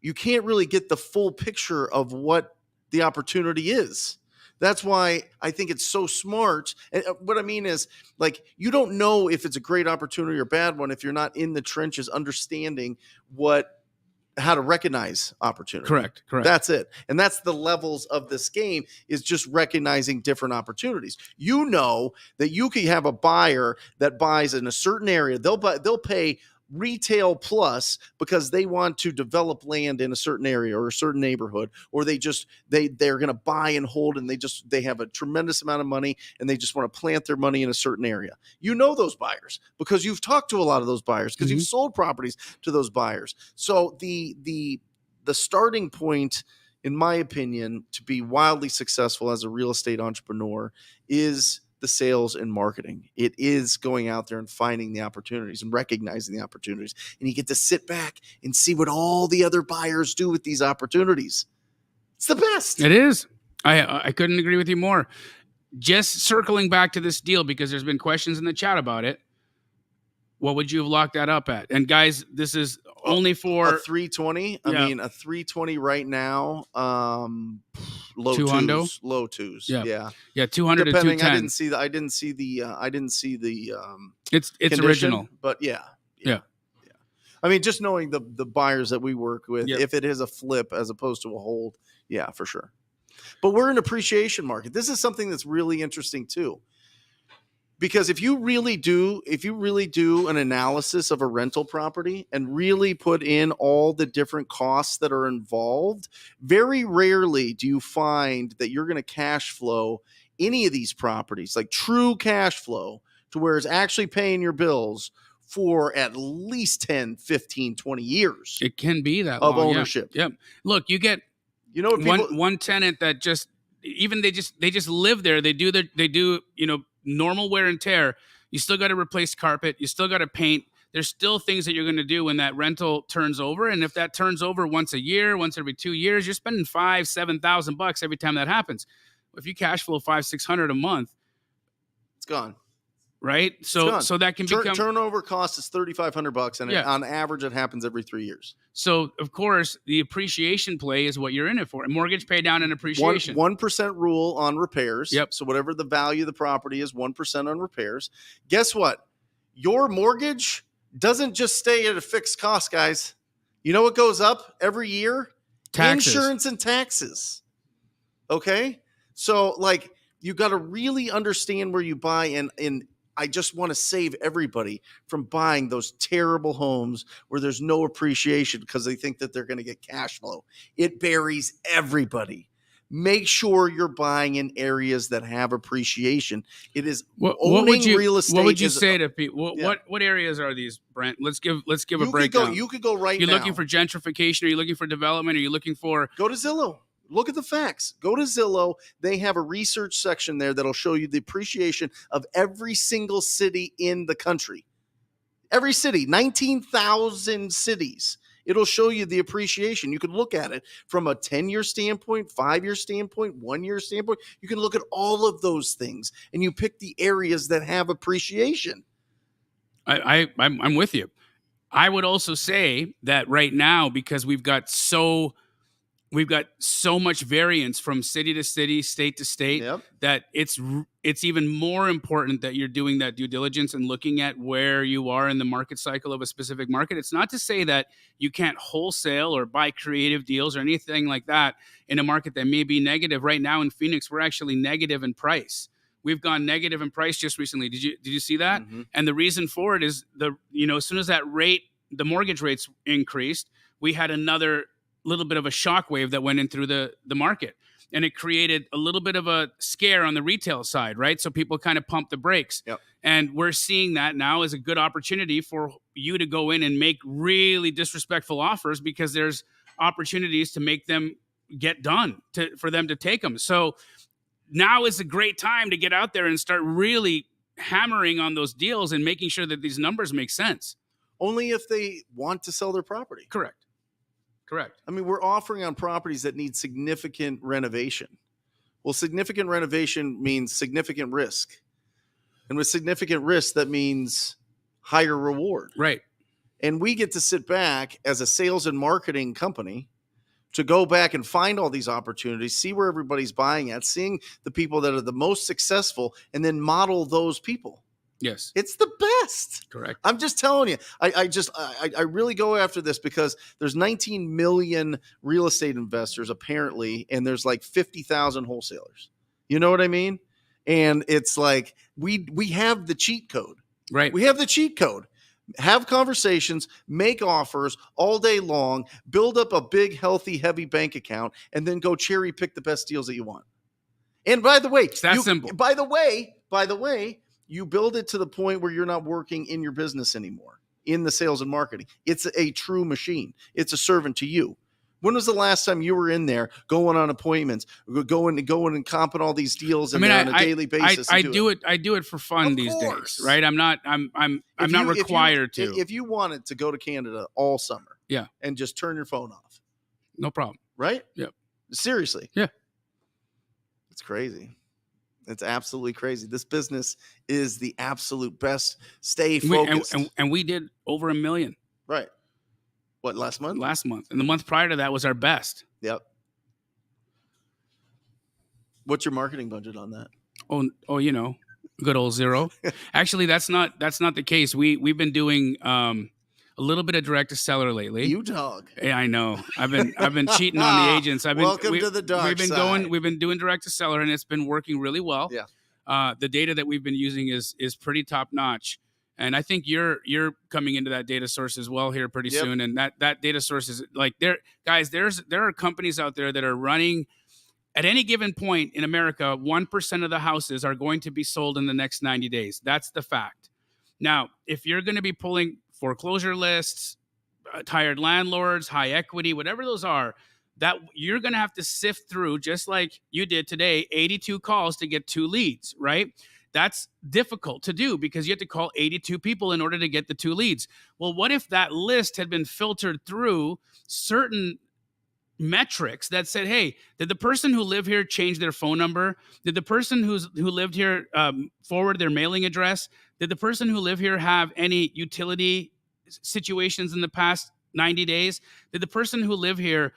get the full picture of what the opportunity is. That's why I think it's so smart. And what I mean is, like, you don't know if it's a great opportunity or a bad one if you're not in the trenches understanding how to recognize opportunity. Correct. That's it. And that's the levels of this game, is just recognizing different opportunities. You know that you could have a buyer that buys in a certain area. They'll pay retail plus because they want to develop land in a certain area or a certain neighborhood, or they're going to buy and hold, and they have a tremendous amount of money and they just want to plant their money in a certain area. You know those buyers because you've talked to a lot of those buyers because you've sold properties to those buyers. So the starting point, in my opinion, to be wildly successful as a real estate entrepreneur is the sales and marketing. It is going out there and finding the opportunities and recognizing the opportunities. And you get to sit back and see what all the other buyers do with these opportunities. It's the best. It is. I couldn't agree with you more. Just circling back to this deal, because there's been questions in the chat about it. what would you have locked that up at? And guys, this is only for a 320. Yeah. I mean, a 320 right now. Low Two hundo? twos, low twos. Yeah. Yeah. yeah 200 to Depending, 210. I didn't see the It's condition, original. but yeah. Yeah. I mean, just knowing the buyers that we work with, Yep. if it is a flip as opposed to a hold, yeah, for sure. But we're an appreciation market. This is something that's really interesting too. Because if you really do an analysis of a rental property and really put in all the different costs that are involved, very rarely do you find that you're going to cash flow any of these properties, like true cash flow, to where it's actually paying your bills for at least 10, 15, 20 years It can be that of long. ownership. Yeah. Look, you get You know what people one tenant that just they just live there. They do normal wear and tear. You still got to replace carpet. You still got to paint. There's still things that you're going to do when that rental turns over. And if that turns over once a year, once every 2 years, you're spending $5,000-$7,000 every time that happens. If you cash flow $500-$600 a month, it's gone. right? It's So gone. so that can become Turnover cost is $3,500, and Yeah. on average, it happens every 3 years. So of course the appreciation play is what you're in it for. A mortgage pay down and appreciation. 1% rule on repairs. Yep. So whatever the value of the property is, 1% on repairs. Guess what? Your mortgage doesn't just stay at a fixed cost, guys. You know what goes up every year? Taxes. Insurance and taxes. Okay? So like you got to really understand where you buy, and I just want to save everybody from buying those terrible homes where there's no appreciation because they think that they're going to get cash flow. It buries everybody. Make sure you're buying in areas that have appreciation. It is owning real estate. What would you is- say to people? Yeah. What areas are these, Brent? Let's give a you could go, breakdown. you could go right You're now. looking for gentrification? Are you looking for development? Are you looking for Go to Zillow. Look at the facts. Go to Zillow. They have a research section there that'll show you the appreciation of every single city in the country. Every city, 19,000 cities. It'll show you the appreciation. You can look at it from a 10-year standpoint, 5-year standpoint, 1-year standpoint. You can look at all of those things, and you pick the areas that have appreciation. I'm with you. I would also say that right now, because we've got so much variance from city to city, state to state, Yep. that it's even more important that you're doing that due diligence and looking at where you are in the market cycle of a specific market. It's not to say that you can't wholesale or buy creative deals or anything like that in a market that may be negative. Right now in Phoenix, we're actually negative in price. We've gone negative in price just recently. Did you see that? Mhm. And the reason for it is as soon as the mortgage rates increased, we had another little bit of a shockwave that went in through the market, and it created a little bit of a scare on the retail side, right? So people kind of pumped the brakes. Yep. And we're seeing that now as a good opportunity for you to go in and make really disrespectful offers, because there's opportunities to make them get done, for them to take them. So now is a great time to get out there and start really hammering on those deals and making sure that these numbers make sense. Only if they want to sell their property. Correct. I mean, we're offering on properties that need significant renovation. Well, significant renovation means significant risk. And with significant risk, that means higher reward. Right. And we get to sit back as a sales and marketing company to go back and find all these opportunities, see where everybody's buying at, seeing the people that are the most successful, and then model those people. Yes. It's the best. Correct. I'm just telling you. I really go after this because there's 19 million real estate investors apparently, and there's like 50,000 wholesalers. You know what I mean? And it's like we have the cheat code. Right. We have the cheat code. Have conversations, make offers all day long, build up a big, healthy, heavy bank account, and then go cherry pick the best deals that you want. And by the way, It's that simple. By the way, you build it to the point where you're not working in your business anymore, in the sales and marketing. It's a true machine. It's a servant to you. When was the last time you were in there going on appointments, going and comping all these deals on a daily basis? I do it for fun Of these course. days, right? I'm not required to. If you wanted to go to Canada all summer, Yeah. and just turn your phone off, No problem. right? Yep. Seriously. Yeah. It's crazy. It's absolutely crazy. This business is the absolute best. Stay focused. And we did over $1 million. Right. What, last month? Last month. And the month prior to that was our best. Yep. What's your marketing budget on that? Oh, good old zero. Actually, that's not the case. We've been doing a little bit of direct to seller lately. You dog. Yeah, I know. I've been cheating on the agents. Welcome to the dark side. We've been doing direct to seller, and it's been working really well. Yeah. The data that we've been using is pretty top notch, and I think you're coming into that data source as well here pretty soon. And that data source is like there are companies out there that are running. At any given point in America, 1% of the houses are going to be sold in the next 90 days. That's the fact. Now, if you're going to be pulling foreclosure lists, tired landlords, high equity, whatever those are, that you're going to have to sift through, just like you did today, 82 calls to get 2 leads, right? That's difficult to do because you have to call 82 people in order to get the 2 leads. Well, what if that list had been filtered through certain metrics that said, hey, did the person who lived here change their phone number? Did the person who lived here forward their mailing address? Did the person who lived here have any utility situations in the past 90 days? Did the person who lived here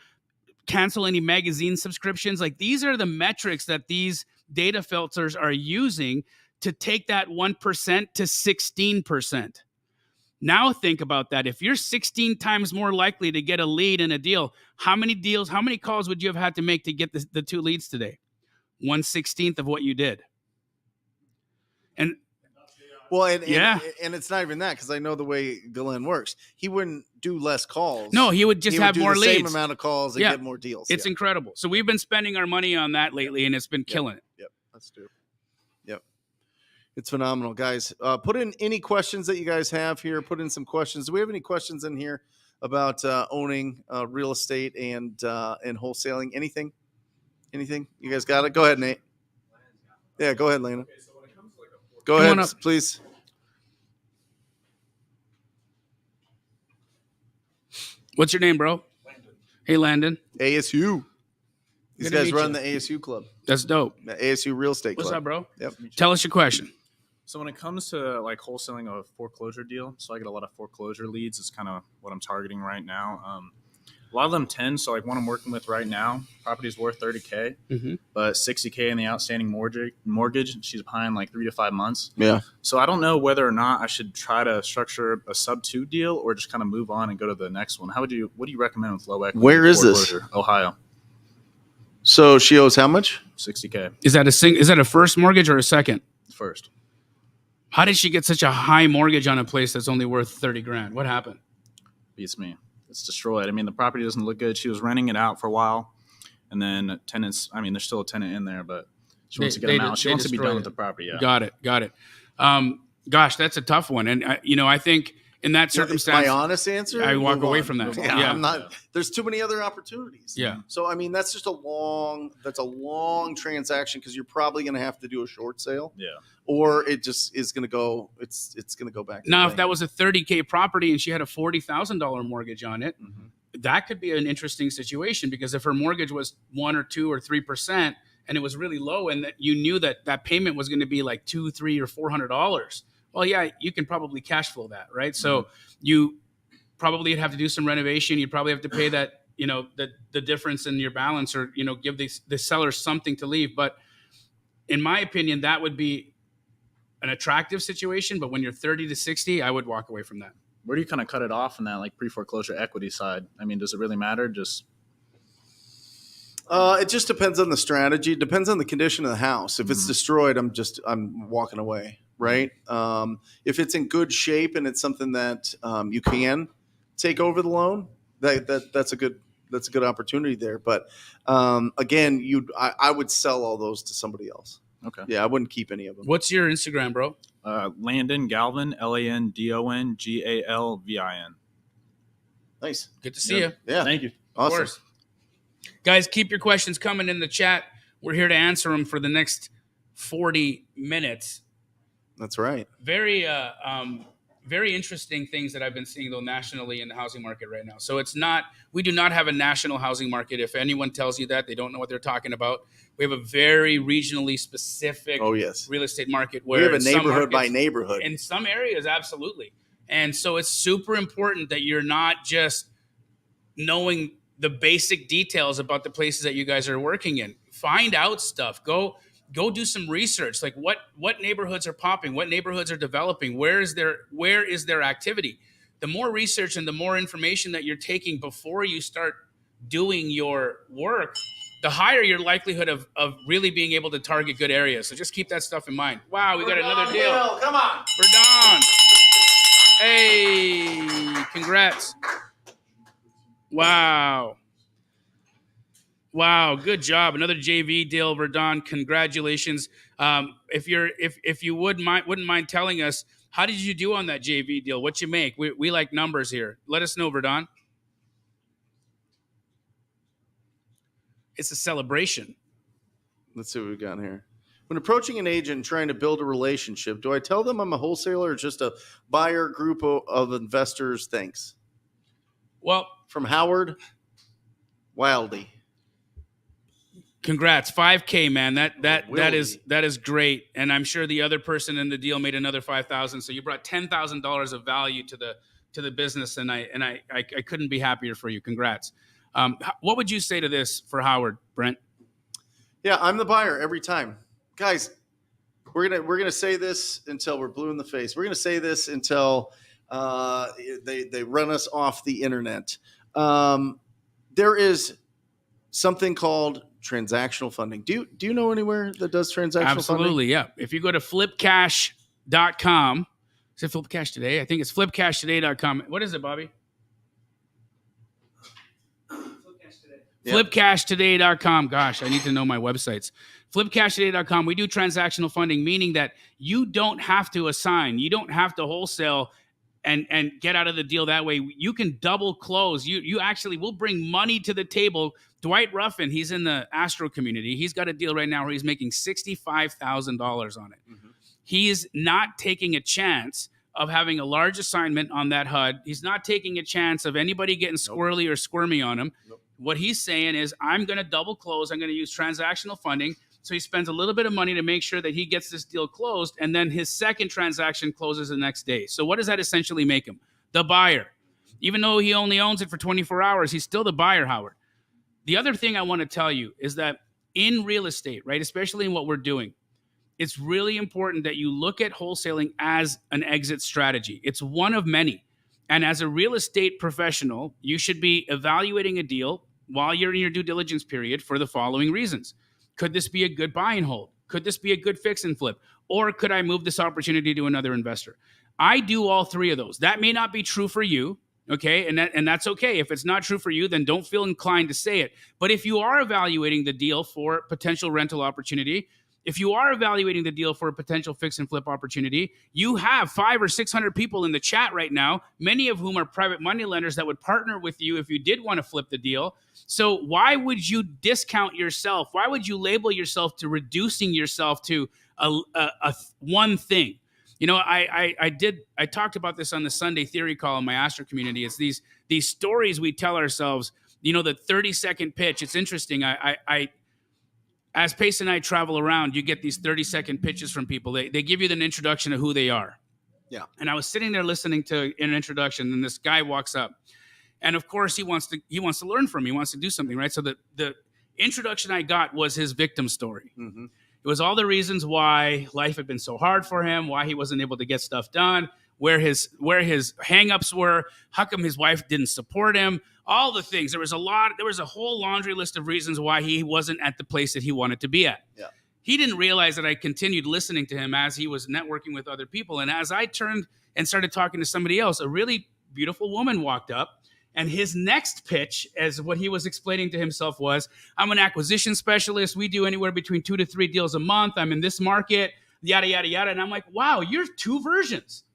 cancel any magazine subscriptions? Like, these are the metrics that these data filters are using to take that 1% to 16%. Now think about that. If you're 16 times more likely to get a lead in a deal, how many calls would you have had to make to get the 2 leads today? 1/16 of what you did. And it's not even that, because I know the way Glenn works. He wouldn't do less calls. No, he would just have more leads. Same amount of calls and get more deals. It's incredible. So we've been spending our money on that lately, and it's been killing it. Yep, that's true. Yep. It's phenomenal, guys. Put in any questions that you guys have here. Put in some questions. Do we have any questions in here about owning real estate and wholesaling? Anything? You guys got it? Go ahead, Nate. Yeah, go ahead, Lena. Go ahead, please. What's your name, bro? Landon. Hey, Landon. ASU. These guys run the ASU club. That's dope. The ASU Real Estate Club. What's up, bro? Yep. Tell us your question. So when it comes to like wholesaling a foreclosure deal, so I get a lot of foreclosure leads. It's kind of what I'm targeting right now. A lot of them 10. So like one I'm working with right now, property's worth $30K, but $60K in the outstanding mortgage. She's behind like 3 to 5 months. Yeah. So I don't know whether or not I should try to structure a sub-2 deal or just kind of move on and go to the next one. What do you recommend with low equity? Where is this? Ohio. So she owes how much? $60K. Is that a first mortgage or a second? First. How did she get such a high mortgage on a place that's only worth 30 grand? What happened? Beats me. It's destroyed. I mean, the property doesn't look good. She was renting it out for a while, and then tenants. I mean, there's still a tenant in there, but she wants to get them out. She wants to be done with the property. Yeah. Got it. Gosh, that's a tough one, and I think in that circumstance, my honest answer, I walk away from that. Yeah, I'm not. There's too many other opportunities. Yeah. So I mean, that's just a long transaction, because you're probably going to have to do a short sale. Yeah. Or it just is going to go. It's going to go back. Now, if that was a $30K property and she had a $40,000 mortgage on it, that could be an interesting situation, because if her mortgage was 1 or 2 or 3% and it was really low, and that you knew that payment was going to be like $200, $300, or $400. Well, yeah, you can probably cash flow that, right? So you probably have to do some renovation. You'd probably have to pay that, the difference in your balance, or, give the seller something to leave. But in my opinion, that would be an attractive situation. But when you're 30 to 60, I would walk away from that. Where do you kind of cut it off in that like pre-foreclosure equity side? I mean, does it really matter? Just it just depends on the strategy. It depends on the condition of the house. If it's destroyed, I'm walking away. Right. If it's in good shape and it's something that you can take over the loan, that's a good opportunity there. But again, I would sell all those to somebody else. Okay. Yeah, I wouldn't keep any of them. What's your Instagram, bro? Landon Galvin, LANDON GALVIN. Nice. Good to see you. Yeah. Thank you. Awesome. Of course. Guys, keep your questions coming in the chat. We're here to answer them for the next 40 minutes. That's right. Very very interesting things that I've been seeing though nationally in the housing market right now. So we do not have a national housing market. If anyone tells you that, they don't know what they're talking about. We have a very regionally specific real estate market where we have a neighborhood by neighborhood. In some areas, absolutely. And so it's super important that you're not just knowing the basic details about the places that you guys are working in. Find out stuff. Go do some research. Like what neighborhoods are popping, what neighborhoods are developing, where is their activity. The more research and the more information that you're taking before you start doing your work, the higher your likelihood of really being able to target good areas. So just keep that stuff in mind. Wow, we got another deal. Come on. We're done. Hey, congrats. Wow, good job. Another JV deal, Verdon. Congratulations. If you wouldn't mind telling us, how did you do on that JV deal? What you make? We like numbers here. Let us know, Verdon. It's a celebration. Let's see what we've got here. When approaching an agent and trying to build a relationship, do I tell them I'm a wholesaler or just a buyer group of investors? Thanks. Well, from Howard Wildy. Congrats, 5K, man. That is great, and I'm sure the other person in the deal made another 5,000. So you brought $10,000 of value to the business, and I couldn't be happier for you. Congrats. What would you say to this for Howard, Brent? Yeah, I'm the buyer every time, guys. We're gonna say this until we're blue in the face. We're gonna say this until they run us off the internet. There is something called transactional funding. Do you know anywhere that does transactional funding? Absolutely, yeah. If you go to flipcash.com, is it Flipcash Today? I think it's flipcashtoday.com. What is it, Bobby? Yep. Flipcashtoday.com. Gosh, I need to know my websites. Flipcashtoday.com. We do transactional funding, meaning that you don't have to assign. You don't have to wholesale and get out of the deal that way. You can double close. You actually will bring money to the table. Dwight Ruffin, he's in the Astro community. He's got a deal right now where he's making $65,000 on it. Mm-hmm. He's not taking a chance of having a large assignment on that HUD. He's not taking a chance of anybody getting squirrely or squirmy on him. Nope. What he's saying is, I'm going to double close. I'm going to use transactional funding. So he spends a little bit of money to make sure that he gets this deal closed, and then his second transaction closes the next day. So what does that essentially make him? The buyer. Even though he only owns it for 24 hours, he's still the buyer, Howard. The other thing I want to tell you is that in real estate, right, especially in what we're doing, it's really important that you look at wholesaling as an exit strategy. It's one of many. And as a real estate professional, you should be evaluating a deal while you're in your due diligence period for the following reasons. Could this be a good buy and hold? Could this be a good fix and flip? Or could I move this opportunity to another investor? I do all three of those. That may not be true for you, okay? And that's okay. If it's not true for you, then don't feel inclined to say it. But if you are evaluating the deal for potential rental opportunity, if you are evaluating the deal for a potential fix and flip opportunity, you have 500 or 600 people in the chat right now, many of whom are private money lenders that would partner with you if you did want to flip the deal. So why would you discount yourself? Why would you label yourself to reducing yourself to a one thing? You know, I talked about this on the Sunday Theory call in my Astro community. It's these stories we tell ourselves, you know, the 30-second pitch. It's interesting. As Pace and I travel around, you get these 30-second pitches from people. They give you an introduction of who they are. Yeah. And I was sitting there listening to an introduction, and this guy walks up. And of course, he wants to learn from me. He wants to do something, right? So the introduction I got was his victim story. Mm-hmm. It was all the reasons why life had been so hard for him, why he wasn't able to get stuff done, where his hangups were, how come his wife didn't support him, all the things. There was a whole laundry list of reasons why he wasn't at the place that he wanted to be at. Yeah. He didn't realize that I continued listening to him as he was networking with other people. And as I turned and started talking to somebody else, a really beautiful woman walked up. And his next pitch, as what he was explaining to himself, was, I'm an acquisition specialist. We do anywhere between 2 to 3 deals a month. I'm in this market, yada, yada, yada. And I'm like, wow, you're two versions,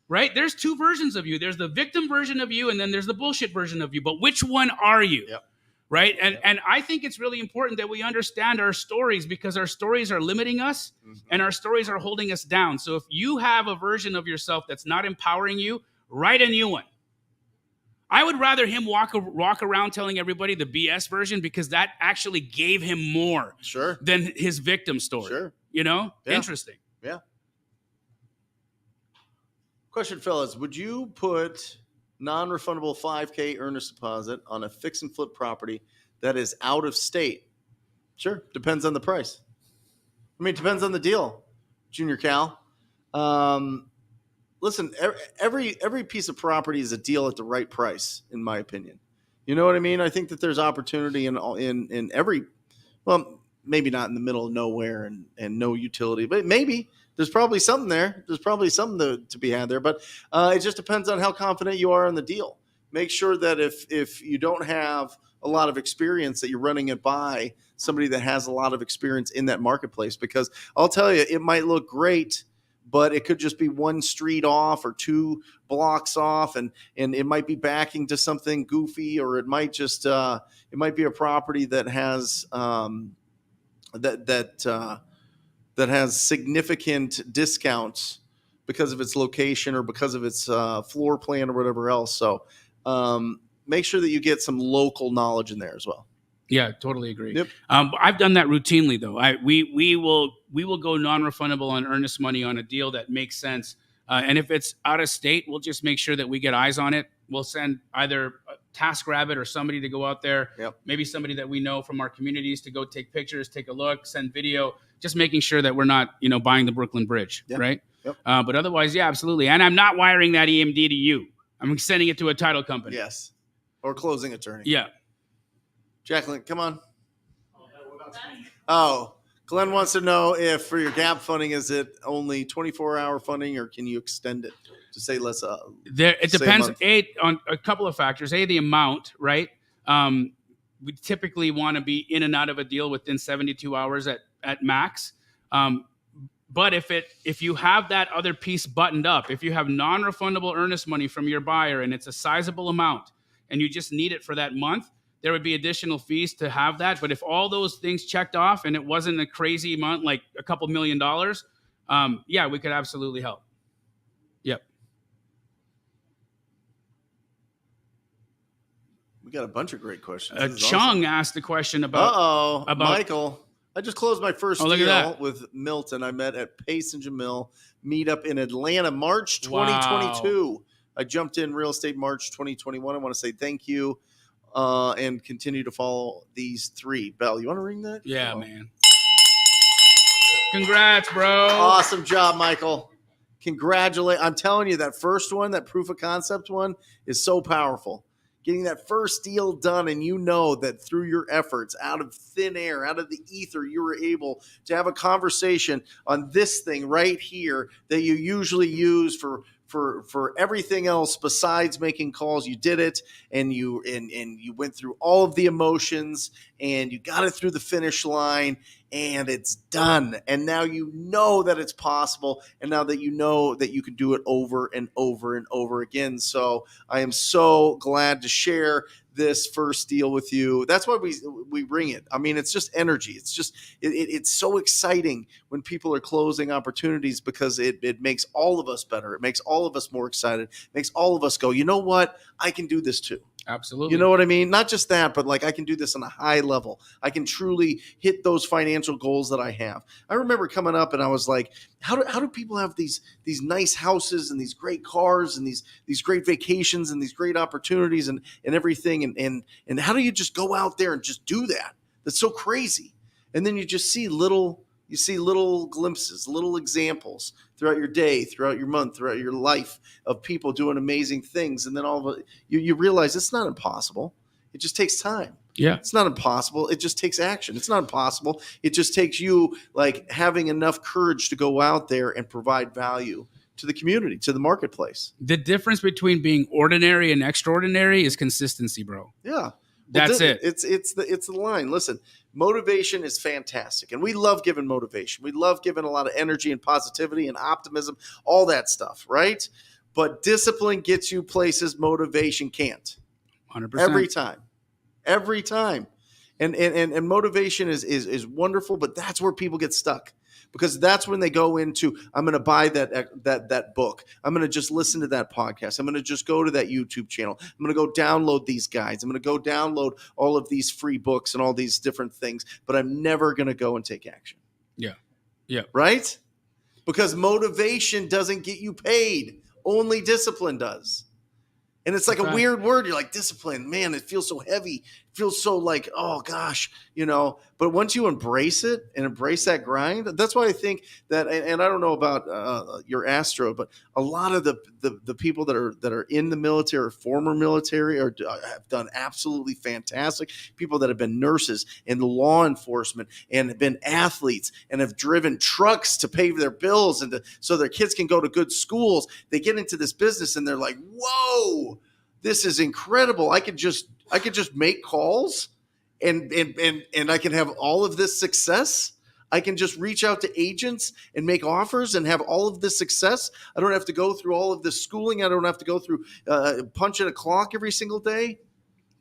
right? There's two versions of you. There's the victim version of you, and then there's the bullshit version of you. But which one are you? Yep. right? And I think it's really important that we understand our stories, because our stories are limiting us and our stories are holding us down. So if you have a version of yourself that's not empowering you, write a new one. I would rather him walk around telling everybody the BS version, because that actually gave him more than his victim story. Sure. You know? Yeah. Interesting. Yeah. Question, fellas. Would you put non-refundable 5K earnest deposit on a fix and flip property that is out of state? Sure. Depends on the price. I mean, it depends on the deal, Junior Cal. Listen, every piece of property is a deal at the right price, in my opinion. You know what I mean? I think that there's opportunity in every, well, maybe not in the middle of nowhere and no utility, but maybe there's probably something there. There's probably something to be had there, but it just depends on how confident you are in the deal. Make sure that if you don't have a lot of experience, that you're running it by somebody that has a lot of experience in that marketplace, because I'll tell you, it might look great, but it could just be one street off or 2 blocks off, and it might be backing to something goofy, or it might just it might be a property that has that has significant discounts because of its location or because of its floor plan or whatever else. So make sure that you get some local knowledge in there as well. Yeah, totally agree. Yep. I've done that routinely, though. We will go non-refundable on earnest money on a deal that makes sense. And if it's out of state, we'll just make sure that we get eyes on it. We'll send either TaskRabbit or somebody to go out there. Yep. Maybe somebody that we know from our communities to go take pictures, take a look, send video, just making sure that we're not, buying the Brooklyn Bridge, right? Yep. But otherwise, yeah, absolutely. And I'm not wiring that EMD to you. I'm sending it to a title company. Yes. Or closing attorney. Yeah. Jacqueline, come on. Oh, Glenn wants to know if for your gap funding, is it only 24-hour funding, or can you extend it to say less? It depends on a couple of factors. The amount, right? We typically want to be in and out of a deal within 72 hours at max. But if you have that other piece buttoned up, if you have non-refundable earnest money from your buyer and it's a sizable amount and you just need it for that month, there would be additional fees to have that. But if all those things checked off and it wasn't a crazy amount, like a couple $1 million, yeah, we could absolutely help. Yep. We got a bunch of great questions. Chung asked the question about Michael. I just closed my first look at deal that. with Milton. I met at Pace and Jamil meetup in Atlanta, March 2022. Wow. I jumped in real estate March 2021. I want to say thank you and continue to follow these 3. Bell, you want to ring that? Yeah, man. Congrats, bro. Awesome job, Michael. Congratulate. I'm telling you, that first one, that proof of concept one, is so powerful. Getting that first deal done, and you know that through your efforts, out of thin air, out of the ether, you were able to have a conversation on this thing right here that you usually use for everything else besides making calls. You did it, and you went through all of the emotions, and you got it through the finish line, and it's done. And now you know that it's possible, and now that you know that you can do it over and over and over again. So I am so glad to share this first deal with you. That's why we bring it. I mean, it's just energy. It's just it's so exciting when people are closing opportunities, because it makes all of us better. It makes all of us more excited. It makes all of us go, you know what? I can do this too. Absolutely. You know what I mean? Not just that, but like I can do this on a high level. I can truly hit those financial goals that I have. I remember coming up and I was like, how do people have these nice houses and these great cars and these great vacations and these great opportunities and everything? And how do you just go out there and just do that? That's so crazy. And then you just see little glimpses, little examples throughout your day, throughout your month, throughout your life of people doing amazing things. And then all of it, you realize it's not impossible. It just takes time. Yeah. It's not impossible. It just takes action. It's not impossible. It just takes you like having enough courage to go out there and provide value to the community, to the marketplace. The difference between being ordinary and extraordinary is consistency, bro. Yeah. That's it. It's the line. Listen, motivation is fantastic, and we love giving motivation. We love giving a lot of energy and positivity and optimism, all that stuff, right? But discipline gets you places motivation can't. 100%. Every time. every time. And motivation is wonderful, but that's where people get stuck, because that's when they go into, I'm going to buy that book. I'm going to just listen to that podcast. I'm going to just go to that YouTube channel. I'm going to go download these guides. I'm going to go download all of these free books and all these different things, but I'm never going to go and take action. Yeah. Yeah. Right? Because motivation doesn't get you paid. Only discipline does. And it's like a weird word. You're like, discipline, man, it feels so heavy. It feels so like, oh gosh, but once you embrace it and embrace that grind, that's why I think that, and I don't know about your Astro, but a lot of the people that are in the military or former military have done absolutely fantastic. People that have been nurses and law enforcement and have been athletes and have driven trucks to pay their bills and so their kids can go to good schools. They get into this business and they're like, whoa, this is incredible. I could just make calls and I can have all of this success. I can just reach out to agents and make offers and have all of this success. I don't have to go through all of this schooling. I don't have to go through punching a clock every single day.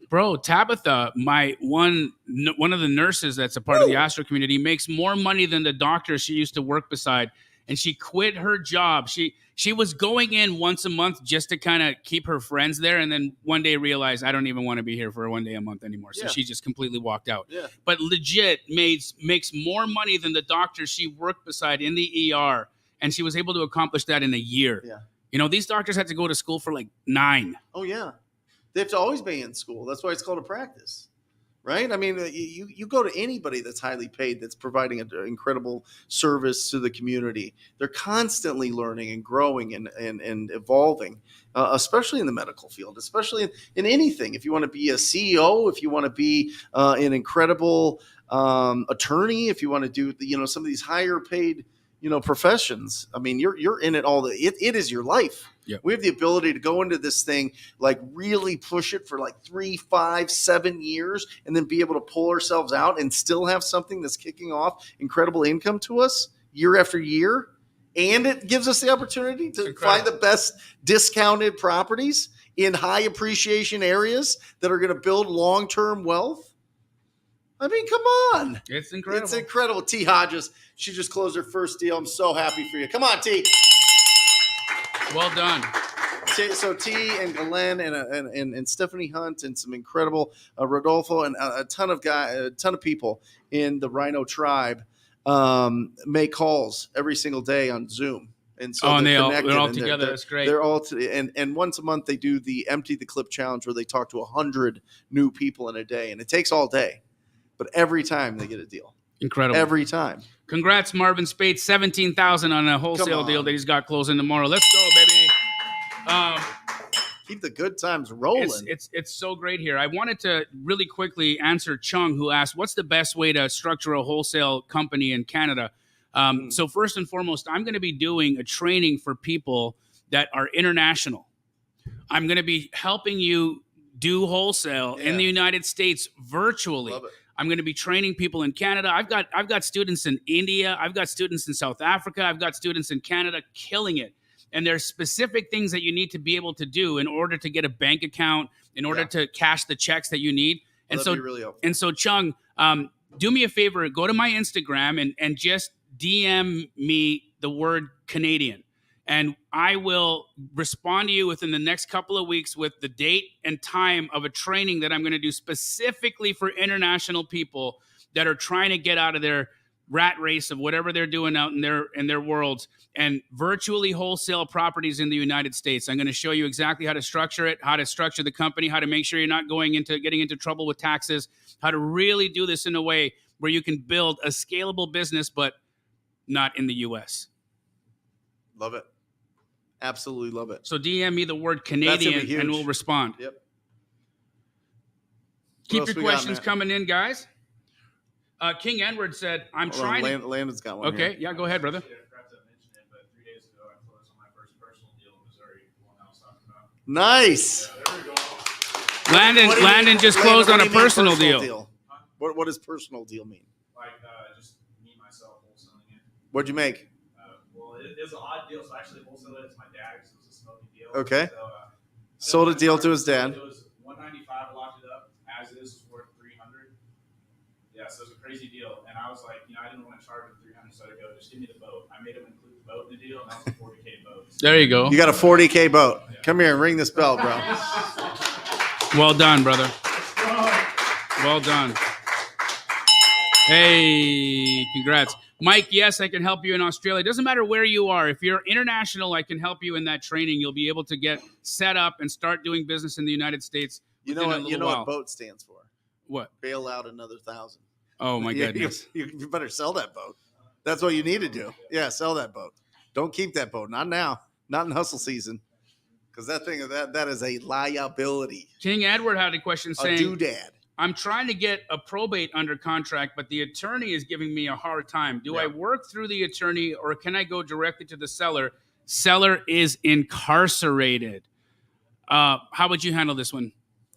Bro, Tabitha, one of the nurses that's a part of the Astro community, makes more money than the doctor she used to work beside. And she quit her job. She was going in once a month just to kind of keep her friends there, and then one day realized, I don't even want to be here for one day a month anymore. So she just completely walked out. Yeah. But legit makes more money than the doctor she worked beside in the ER, and she was able to accomplish that in a year. Yeah. These doctors had to go to school for like 9. Oh yeah, they have to always be in school. That's why it's called a practice. Right? I mean, you go to anybody that's highly paid, that's providing an incredible service to the community. They're constantly learning and growing and evolving, especially in the medical field, especially in anything. If you want to be a CEO, if you want to be an incredible attorney, if you want to do some of these higher paid professions. I mean, you're in it all. It is your life. Yep. We have the ability to go into this thing, like really push it for like 3, 5, 7 years, and then be able to pull ourselves out and still have something that's kicking off incredible income to us year after year. And it gives us the opportunity to find the best discounted properties in high appreciation areas that are going to build long-term wealth. I mean, come on. It's incredible. It's incredible. T. Hodges, she just closed her first deal. I'm so happy for you. Come on, T. Well done. So T and Glenn and Stephanie Hunt and some incredible Rodolfo and a ton of people in the Rhino Tribe make calls every single day on Zoom. And so they're all together. That's great. They're all and once a month they do the Empty the Clip challenge, where they talk to 100 new people in a day, and it takes all day, but every time they get a deal. Incredible. Every time. Congrats, Marvin Spate. $17,000 on a wholesale deal that he's got closing tomorrow. Let's go, baby. Keep the good times rolling. It's so great here. I wanted to really quickly answer Chung, who asked, what's the best way to structure a wholesale company in Canada? So first and foremost, I'm going to be doing a training for people that are international. I'm going to be helping you do wholesale in the United States virtually. Love it. I'm going to be training people in Canada. I've got students in India. I've got students in South Africa. I've got students in Canada killing it. And there's specific things that you need to be able to do in order to get a bank account, in order to cash the checks that you need. And so, really helpful. And so, Chung, do me a favor, go to my Instagram and just DM me the word Canadian. And I will respond to you within the next couple of weeks with the date and time of a training that I'm going to do specifically for international people that are trying to get out of their rat race of whatever they're doing out in their worlds and virtually wholesale properties in the United States. I'm going to show you exactly how to structure it, how to structure the company, how to make sure you're not getting into trouble with taxes, how to really do this in a way where you can build a scalable business, but not in the U.S. Love it. Absolutely love it. So DM me the word Canadian and we'll respond. Yep. Keep your questions coming in, guys. King Edward said, I'm trying to... Landon's got one. Okay, yeah, go ahead, brother. Nice. Landon just closed on a personal deal. What does personal deal mean? Like just me, myself, wholesaling it. What'd you make? Well, it is an odd deal, so actually wholesaling it to my dad because it was a smoky deal. Okay. So, sold a deal to his dad. It was $195, locked it up as it is. Yeah, so it was a crazy deal. And I was like, I didn't want to charge him $300, so I go, just give me the boat. I made him include the boat in the deal, and that was a $40K boat. There you go. You got a 40K boat. Come here and ring this bell, bro. Well done, brother. Well done. Hey, congrats. Mike, yes, I can help you in Australia. It doesn't matter where you are. If you're international, I can help you in that training. You'll be able to get set up and start doing business in the United States. You know what boat stands for? What? Bail out another 1,000. Oh, my goodness. You better sell that boat. That's what you need to do. Yeah, sell that boat. Don't keep that boat. Not now. Not in hustle season. Because that is a liability. King Edward had a question saying, a doodad. I'm trying to get a probate under contract, but the attorney is giving me a hard time. Do I work through the attorney or can I go directly to the seller? Seller is incarcerated. How would you handle this one?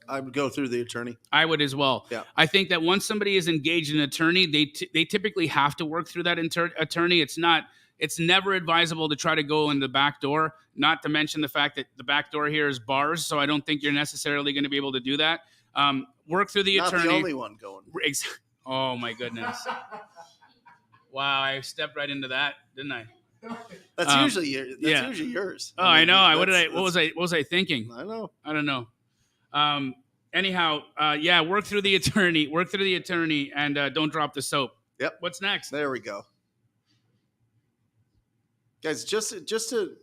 I would go through the attorney. I would as well. Yeah. I think that once somebody is engaged in an attorney, they typically have to work through that attorney. It's never advisable to try to go in the back door, not to mention the fact that the back door here is bars, so I don't think you're necessarily going to be able to do that. Work through the attorney. Not the only one going. Oh, my goodness. Wow, I stepped right into that, didn't I? That's usually yours. Oh, I know. What was I thinking? I know. I don't know. Anyhow, work through the attorney, and don't drop the soap. Yep. What's next? There we go. Guys, just to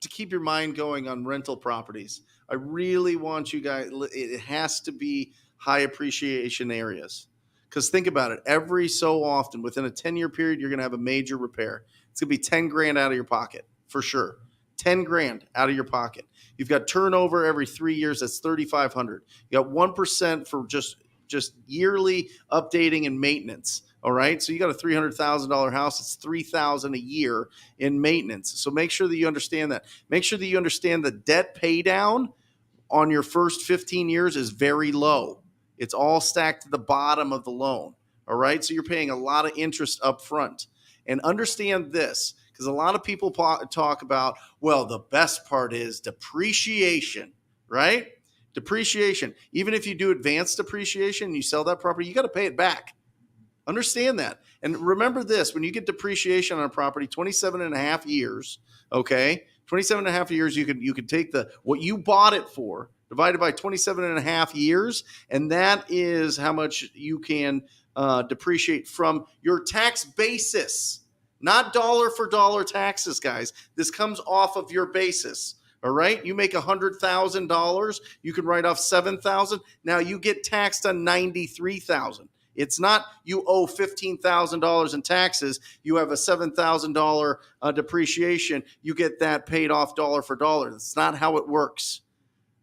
keep your mind going on rental properties, I really want you guys, it has to be high appreciation areas. Because think about it, every so often, within a 10-year period, you're going to have a major repair. It's going to be 10 grand out of your pocket, for sure. 10 grand out of your pocket. You've got turnover every 3 years, that's 3,500. You got 1% for just yearly updating and maintenance. All right. So you got a $300,000 house. It's $3,000 a year in maintenance. So make sure that you understand that. Make sure that you understand the debt pay down on your first 15 years is very low. It's all stacked to the bottom of the loan. All right. So you're paying a lot of interest up front. And understand this, because a lot of people talk about, well, the best part is depreciation, right? Depreciation. Even if you do advanced depreciation and you sell that property, you got to pay it back. Understand that. And remember this, when you get depreciation on a property, 27 and a half years, okay? 27 and a half years, you could take what you bought it for, divided by 27 and a half years, and that is how much you can depreciate from your tax basis. Not dollar for dollar taxes, guys. This comes off of your basis. All right. You make $100,000. You can write off $7,000. Now you get taxed on $93,000. It's not you owe $15,000 in taxes. You have a $7,000 depreciation. You get that paid off dollar for dollar. That's not how it works.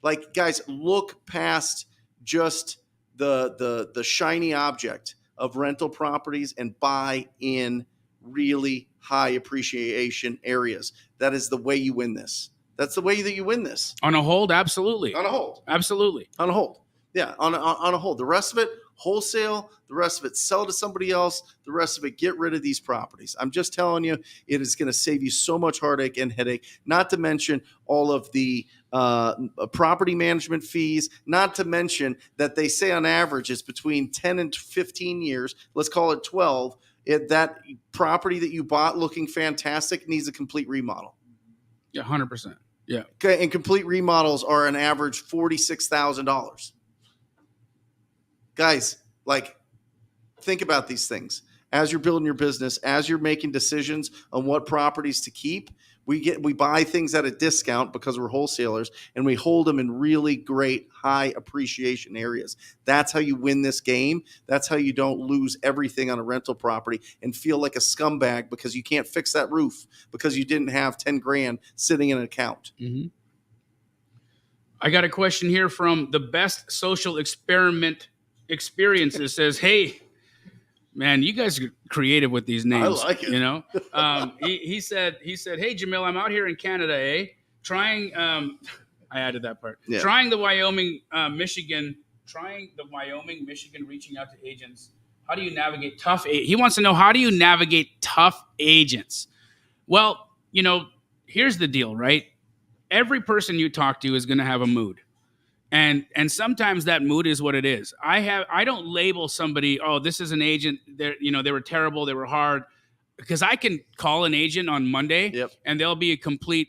Like, guys, look past just the shiny object of rental properties and buy in really high appreciation areas. That is the way you win this. That's the way that you win this. On a hold, absolutely. On a hold. Absolutely. On a hold. Yeah, on a hold. The rest of it, wholesale. The rest of it, sell to somebody else. The rest of it, get rid of these properties. I'm just telling you, it is going to save you so much heartache and headache, not to mention all of the property management fees, not to mention that they say on average it's between 10 and 15 years. Let's call it 12. That property that you bought looking fantastic needs a complete remodel. Yeah, 100%. Yeah. Okay, and complete remodels are an average $46,000. Guys, think about these things. As you're building your business, as you're making decisions on what properties to keep, we buy things at a discount because we're wholesalers, and we hold them in really great high appreciation areas. That's how you win this game. That's how you don't lose everything on a rental property and feel like a scumbag because you can't fix that roof because you didn't have 10 grand sitting in an account. Mm-hmm. I got a question here from the Best Social Experiment Experiences. Says, hey, man, you guys are creative with these names. I like it. You know, he said, hey, Jamil, I'm out here in Canada, trying. I added that part. Yeah. Trying the Wyoming, Michigan, reaching out to agents. How do you navigate tough? He wants to know, how do you navigate tough agents? Well, here's the deal, right? Every person you talk to is going to have a mood. And sometimes that mood is what it is. I don't label somebody, oh, this is an agent, they were terrible, they were hard, because I can call an agent on Monday Yep. and they'll be a complete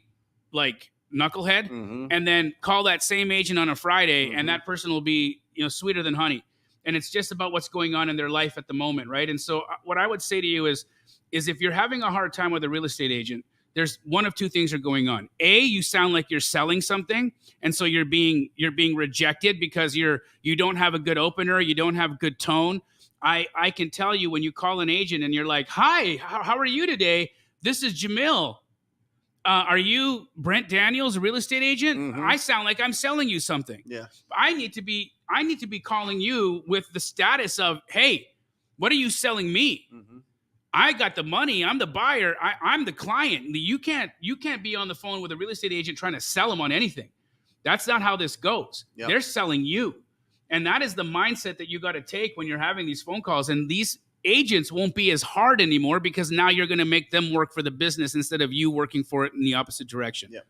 like knucklehead, Mhm. and then call that same agent on a Friday Mhm. and that person will be, sweeter than honey. And it's just about what's going on in their life at the moment, right? And so what I would say to you is if you're having a hard time with a real estate agent, there's one of two things are going on. A, you sound like you're selling something, and so you're being rejected because you don't have a good opener, you don't have good tone. I can tell you when you call an agent and you're like, "Hi, how are you today? This is Jamil. Are you Brent Daniels, a real estate agent? Mhm. I sound like I'm selling you something. Yeah. I need to be calling you with the status of, hey, what are you selling me? Mhm. I got the money. I'm the buyer. I'm the client. You can't be on the phone with a real estate agent trying to sell them on anything. That's not how this goes. Yep. They're selling you. And that is the mindset that you got to take when you're having these phone calls. And these agents won't be as hard anymore because now you're going to make them work for the business instead of you working for it in the opposite direction. Yeah.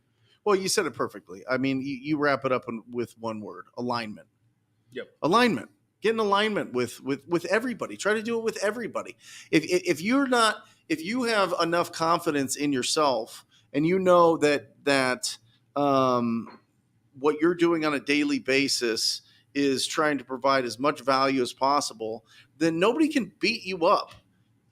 Well, you said it perfectly. I mean, you wrap it up with one word: alignment. Yep. Alignment. Get in alignment with everybody. Try to do it with everybody. If you have enough confidence in yourself and you know that what you're doing on a daily basis is trying to provide as much value as possible, then nobody can beat you up.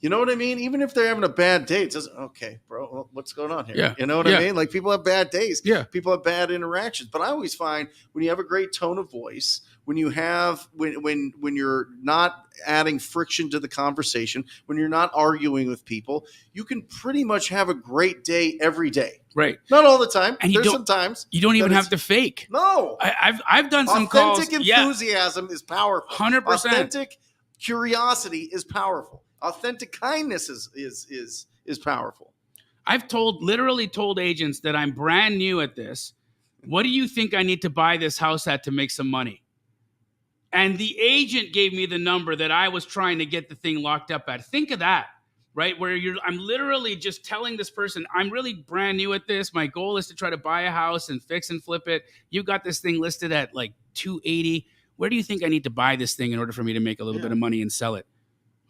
You know what I mean? Even if they're having a bad day, it says, okay, bro, what's going on here? Yeah. You know what I mean? Like, people have bad days. Yeah. People have bad interactions. But I always find when you have a great tone of voice, when you have when you're not adding friction to the conversation, when you're not arguing with people, you can pretty much have a great day every day. Right. Not all the time. And There's sometimes you don't even that have to fake. No. I've done some calls. Authentic enthusiasm is powerful. 100%. Authentic curiosity is powerful. Authentic kindness is powerful. I've literally told agents that I'm brand new at this. What do you think I need to buy this house at to make some money? And the agent gave me the number that I was trying to get the thing locked up at. Think of that, right? I'm literally just telling this person, I'm really brand new at this. My goal is to try to buy a house and fix and flip it. You got this thing listed at like $280. Where do you think I need to buy this thing in order for me to make a little bit of money and sell it?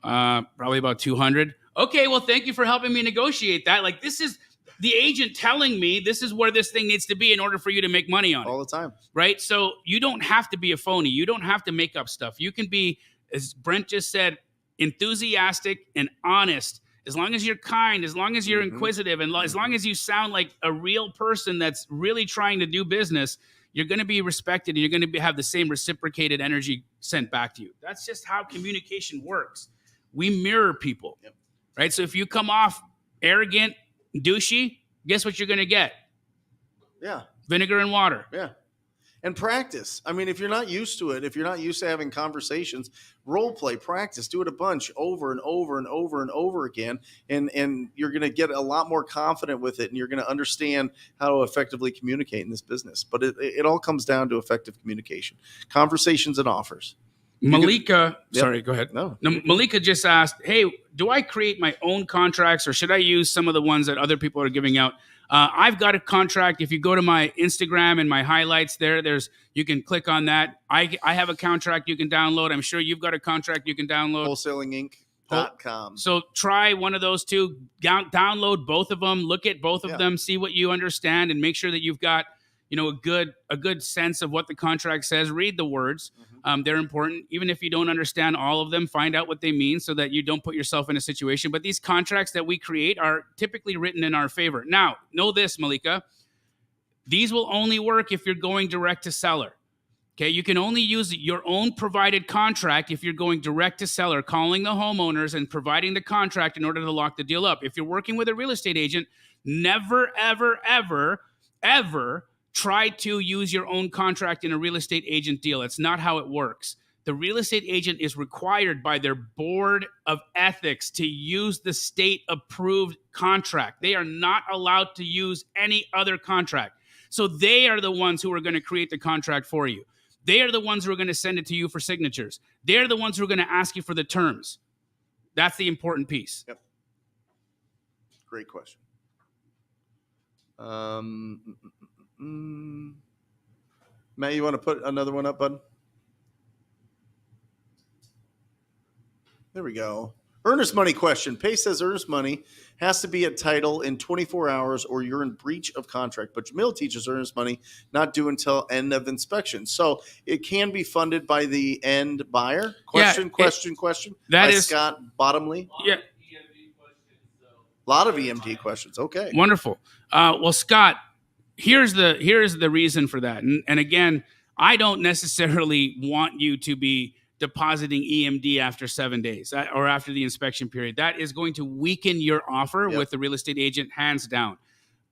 Probably about 200. Okay, well, thank you for helping me negotiate that. Like, this is the agent telling me this is where this thing needs to be in order for you to make money on it. All the time. Right? So you don't have to be a phony. You don't have to make up stuff. You can be, as Brent just said, enthusiastic and honest. As long as you're kind, as long as you're inquisitive, and as long as you sound like a real person that's really trying to do business, you're going to be respected and you're going to have the same reciprocated energy sent back to you. That's just how communication works. We mirror people, right? So if you come off arrogant, douchey, guess what you're going to get? Yeah. Vinegar and water. Yeah. And practice. I mean, if you're not used to it, if you're not used to having conversations, role play, practice, do it a bunch over and over and over and over again. And you're going to get a lot more confident with it. And you're going to understand how to effectively communicate in this business. But it all comes down to effective communication, conversations and offers. Malika, sorry, go ahead. No, Malika just asked, hey, do I create my own contracts or should I use some of the ones that other people are giving out? I've got a contract. If you go to my Instagram and my highlights you can click on that. I have a contract you can download. I'm sure you've got a contract you can download. wholesalinginc.com. So try one of those two, download both of them, look at both of them, see what you understand, and make sure that you've got a good sense of what the contract says. Read the words. They're important. Even if you don't understand all of them, find out what they mean so that you don't put yourself in a situation. But these contracts that we create are typically written in our favor. Now, know this, Malika. These will only work if you're going direct to seller. Okay, you can only use your own provided contract if you're going direct to seller, calling the homeowners and providing the contract in order to lock the deal up. If you're working with a real estate agent, never, ever, ever, ever try to use your own contract in a real estate agent deal. It's not how it works. The real estate agent is required by their board of ethics to use the state-approved contract. They are not allowed to use any other contract. So they are the ones who are going to create the contract for you. They are the ones who are going to send it to you for signatures. They're the ones who are going to ask you for the terms. That's the important piece. Yep. Great question. Matt, you want to put another one up, bud? There we go. Earnest money question. Pace says earnest money has to be at title in 24 hours or you're in breach of contract. But Jamil teaches earnest money not due until end of inspection. So it can be funded by the end buyer? Question. That by is Scott Bottomley. Yeah. A lot of EMD questions. Okay. Wonderful. Well, Scott, here's the reason for that. And again, I don't necessarily want you to be depositing EMD after 7 days or after the inspection period. That is going to weaken your offer with the real estate agent, hands down.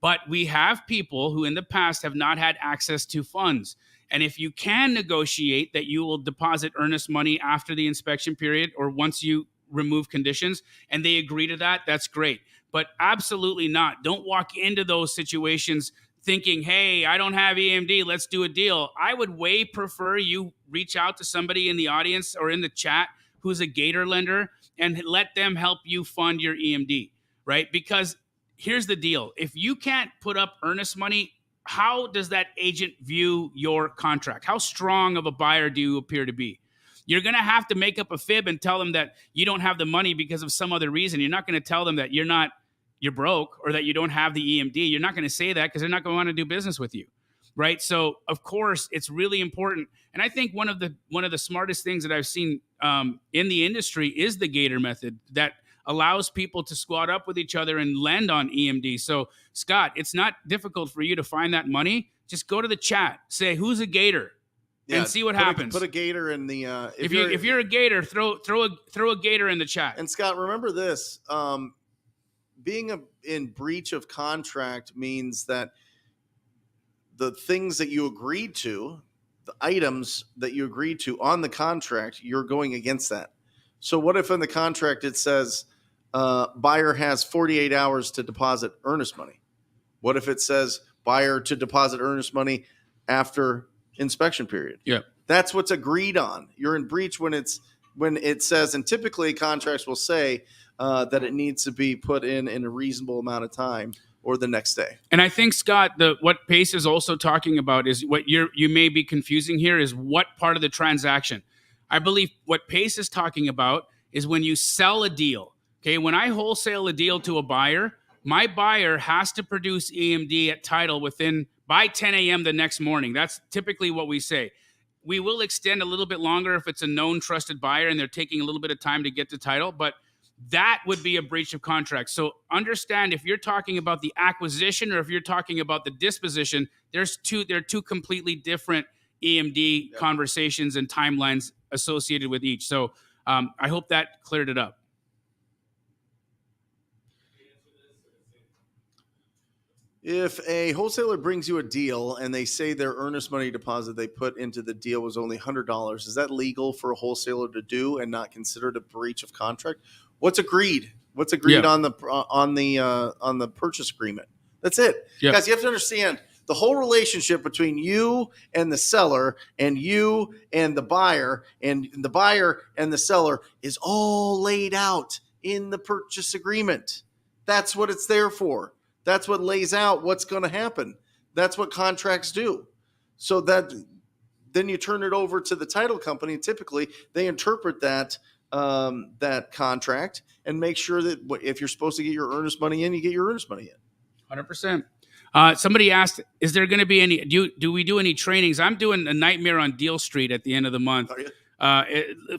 But we have people who in the past have not had access to funds. And if you can negotiate that you will deposit earnest money after the inspection period or once you remove conditions and they agree to that, that's great. But absolutely not. Don't walk into those situations thinking, hey, I don't have EMD, let's do a deal. I would way prefer you reach out to somebody in the audience or in the chat who's a Gator lender and let them help you fund your EMD, right? Because here's the deal. If you can't put up earnest money, how does that agent view your contract? How strong of a buyer do you appear to be? You're going to have to make up a fib and tell them that you don't have the money because of some other reason. You're not going to tell them that you're broke or that you don't have the EMD. You're not going to say that because they're not going to want to do business with you, right? So of course it's really important. And I think one of the smartest things that I've seen in the industry is the Gator method that allows people to squat up with each other and lend on EMD. So Scott, it's not difficult for you to find that money. Just go to the chat, say who's a Gator, and see what happens. Put a Gator in the. If you're a Gator, throw a Gator in the chat. And Scott, remember this. Being in breach of contract means that the things that you agreed to, the items that you agreed to on the contract, you're going against that. So what if in the contract it says buyer has 48 hours to deposit earnest money? What if it says buyer to deposit earnest money after inspection period? Yeah. That's what's agreed on. You're in breach when it says, and typically contracts will say that it needs to be put in a reasonable amount of time or the next day. And I think, Scott, what Pace is also talking about is what you may be confusing here is what part of the transaction. I believe what Pace is talking about is when you sell a deal. Okay, when I wholesale a deal to a buyer, my buyer has to produce EMD at title by 10 a.m. the next morning. That's typically what we say. We will extend a little bit longer if it's a known trusted buyer and they're taking a little bit of time to get to title, but that would be a breach of contract. So understand if you're talking about the acquisition or if you're talking about the disposition, there are two completely different EMD conversations and timelines associated with each. So I hope that cleared it up. If a wholesaler brings you a deal and they say their earnest money deposit they put into the deal was only $100, is that legal for a wholesaler to do and not considered a breach of contract? What's agreed? What's agreed on the purchase agreement? That's it. Guys, you have to understand the whole relationship between you and the seller and you and the buyer and the seller is all laid out in the purchase agreement. That's what it's there for. That's what lays out what's going to happen. That's what contracts do. So that then you turn it over to the title company. Typically, they interpret that contract and make sure that if you're supposed to get your earnest money in, you get your earnest money in. 100%. Somebody asked, is there going to be any, do we do any trainings? I'm doing a Nightmare on Deal Street at the end of the month. Are you?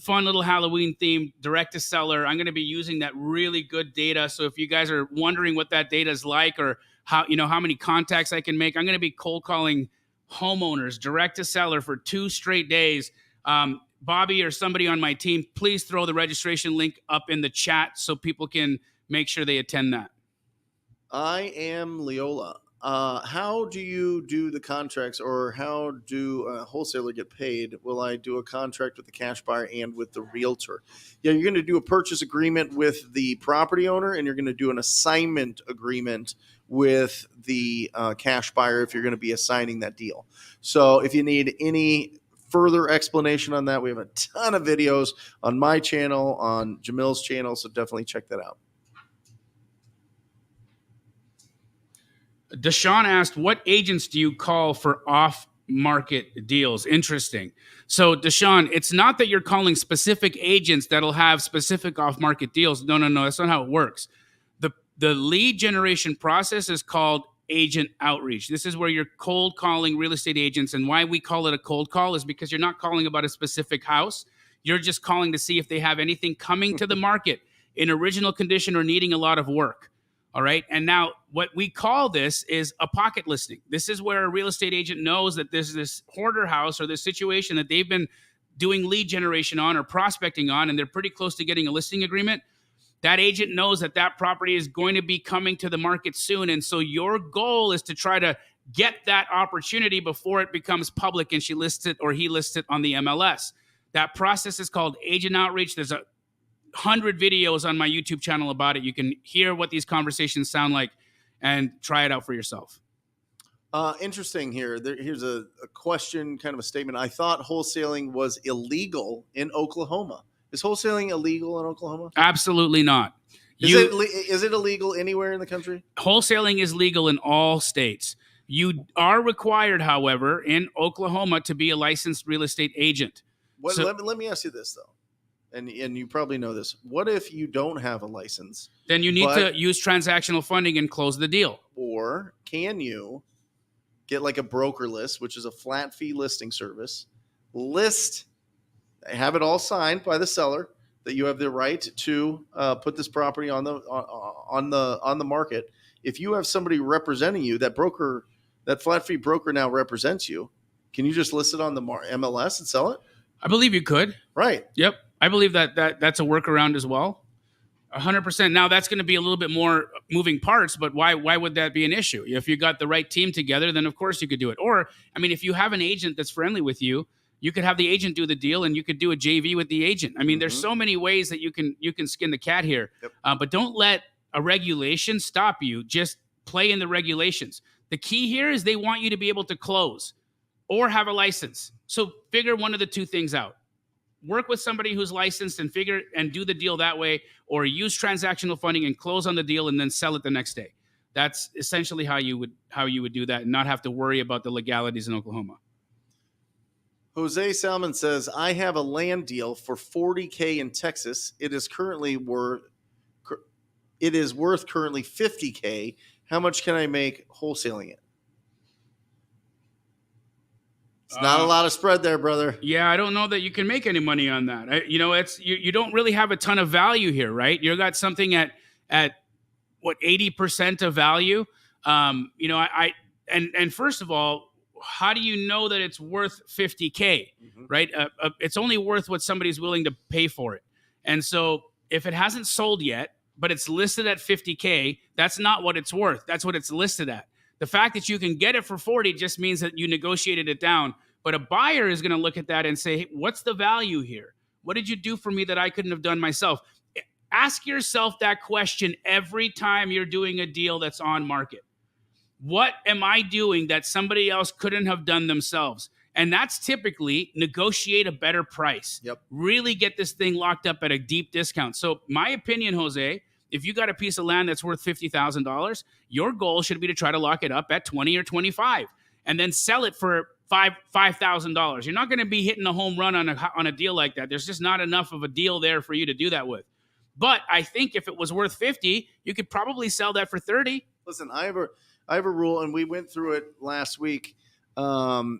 Fun little Halloween theme, direct to seller. I'm going to be using that really good data. So if you guys are wondering what that data is like or how many contacts I can make, I'm going to be cold calling homeowners direct to seller for 2 straight days. Bobby or somebody on my team, please throw the registration link up in the chat so people can make sure they attend that. I am Leola. How do you do the contracts, or how do a wholesaler get paid? Will I do a contract with the cash buyer and with the realtor? Yeah, you're going to do a purchase agreement with the property owner, and you're going to do an assignment agreement with the cash buyer if you're going to be assigning that deal. So if you need any further explanation on that, we have a ton of videos on my channel, on Jamil's channel, so definitely check that out. Deshaun asked, what agents do you call for market deals. Interesting. So, Deshaun, it's not that you're calling specific agents that'll have specific off-market deals. No. That's not how it works. The lead generation process is called agent outreach. This is where you're cold calling real estate agents. And why we call it a cold call is because you're not calling about a specific house. You're just calling to see if they have anything coming to the market in original condition or needing a lot of work. All right. And now what we call this is a pocket listing. This is where a real estate agent knows that there's this hoarder house or this situation that they've been doing lead generation on or prospecting on, and they're pretty close to getting a listing agreement. That agent knows that that property is going to be coming to the market soon. And so your goal is to try to get that opportunity before it becomes public and she lists it or he lists it on the MLS. That process is called agent outreach. There's 100 videos on my YouTube channel about it. You can hear what these conversations sound like and try it out for yourself. Interesting here. Here's a question, kind of a statement. I thought wholesaling was illegal in Oklahoma. Is wholesaling illegal in Oklahoma? Absolutely not. Is it illegal anywhere in the country? Wholesaling is legal in all states. You are required, however, in Oklahoma to be a licensed real estate agent. Let me ask you this, though, and you probably know this. What if you don't have a license? Then you need to use transactional funding and close the deal. Or can you get like a broker list, which is a flat fee listing service, have it all signed by the seller that you have the right to put this property on the market. If you have somebody representing you, that flat fee broker now represents you. Can you just list it on the MLS and sell it? I believe you could. Right. Yep. I believe that's a workaround as well. 100%. Now that's going to be a little bit more moving parts, but why would that be an issue? If you got the right team together, then of course you could do it. Or, I mean, if you have an agent that's friendly with you, you could have the agent do the deal and you could do a JV with the agent. I mean, there's so many ways that you can skin the cat here. Yep. But don't let a regulation stop you. Just play in the regulations. The key here is they want you to be able to close or have a license. So figure one of the two things out. Work with somebody who's licensed and do the deal that way, or use transactional funding and close on the deal and then sell it the next day. That's essentially how you would do that and not have to worry about the legalities in Oklahoma. Jose Salmon says, I have a land deal for $40K in Texas. It is worth currently $50K. How much can I make wholesaling it? It's not a lot of spread there, brother. Yeah, I don't know that you can make any money on that. You don't really have a ton of value here, right? You got something at what 80% of value. And first of all, how do you know that it's worth $50K, right? It's only worth what somebody's willing to pay for it. And so if it hasn't sold yet, but it's listed at $50K, that's not what it's worth. That's what it's listed at. The fact that you can get it for 40 just means that you negotiated it down. But a buyer is going to look at that and say, hey, what's the value here? What did you do for me that I couldn't have done myself? Ask yourself that question every time you're doing a deal that's on market. What am I doing that somebody else couldn't have done themselves? And that's typically negotiate a better price. Yep. Really get this thing locked up at a deep discount. So my opinion, Jose, if you got a piece of land that's worth $50,000, your goal should be to try to lock it up at 20 or 25 and then sell it for $5,000. You're not going to be hitting a home run on a deal like that. There's just not enough of a deal there for you to do that with. But I think if it was worth 50, you could probably sell that for 30. Listen, I have a rule, and we went through it last week,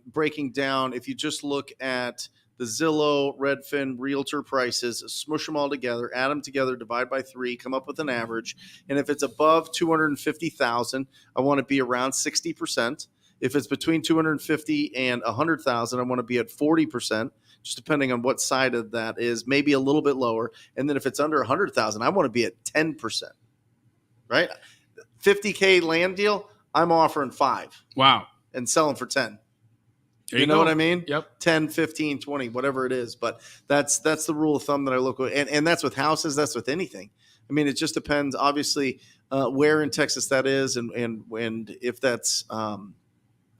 breaking down. If you just look at the Zillow, Redfin, Realtor prices, smush them all together, add them together, divide by 3, come up with an average. And if it's above 250,000, I want to be around 60%. If it's between 250 and 100,000, I want to be at 40%, just depending on what side of that is, maybe a little bit lower. And then if it's under 100,000, I want to be at 10%. Right? 50K land deal, I'm offering 5. Wow. And selling for 10. You know what I mean? Yep. 10, 15, 20, whatever it is. But that's the rule of thumb that I look at. And that's with houses. That's with anything. I mean, it just depends, obviously, where in Texas that is and if that's,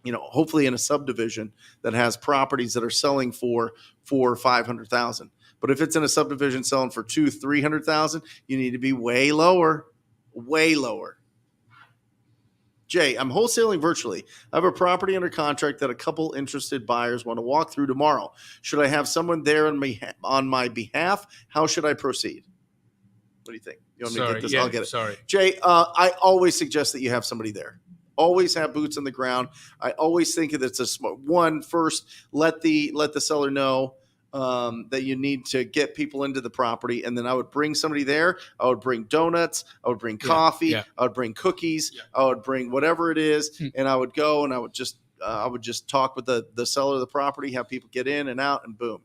hopefully in a subdivision that has properties that are selling for $500,000. But if it's in a subdivision selling for $200,000-$300,000, you need to be way lower. Jay, I'm wholesaling virtually. I have a property under contract that a couple interested buyers want to walk through tomorrow. Should I have someone there on my behalf? How should I proceed? What do you think? You want me to get this? Yeah, I'll get it. Sorry. Jay, I always suggest that you have somebody there. Always have boots on the ground. I always think that it's a smart one. First, let the seller know that you need to get people into the property, and then I would bring somebody there. I would bring donuts. I would bring coffee. Yeah. I would bring cookies. Yeah. I would bring whatever it is, and I would go and I would just talk with the seller of the property, have people get in and out, and boom.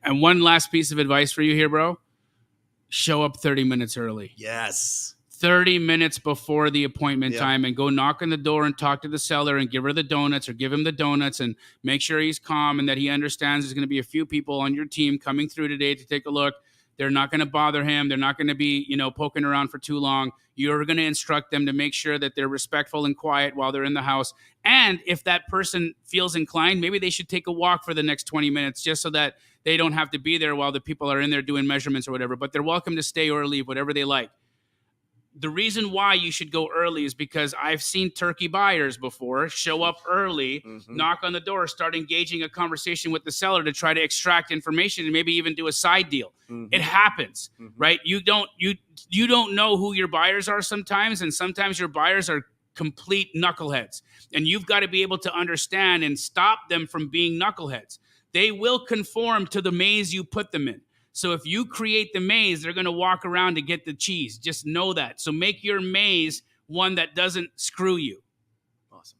And one last piece of advice for you here, bro. Show up 30 minutes early. Yes. 30 minutes before the appointment time, and go knock on the door and talk to the seller and give her the donuts or give him the donuts, and make sure he's calm and that he understands there's going to be a few people on your team coming through today to take a look. They're not going to bother him. They're not going to be, poking around for too long. You're going to instruct them to make sure that they're respectful and quiet while they're in the house. And if that person feels inclined, maybe they should take a walk for the next 20 minutes just so that they don't have to be there while the people are in there doing measurements or whatever. But they're welcome to stay or leave, whatever they like. The reason why you should go early is because I've seen turkey buyers before show up early, knock on the door, start engaging a conversation with the seller to try to extract information and maybe even do a side deal. It happens, right? You don't know who your buyers are sometimes, and sometimes your buyers are complete knuckleheads, and you've got to be able to understand and stop them from being knuckleheads. They will conform to the maze you put them in. So if you create the maze, they're going to walk around to get the cheese. Just know that. So make your maze one that doesn't screw you. Awesome.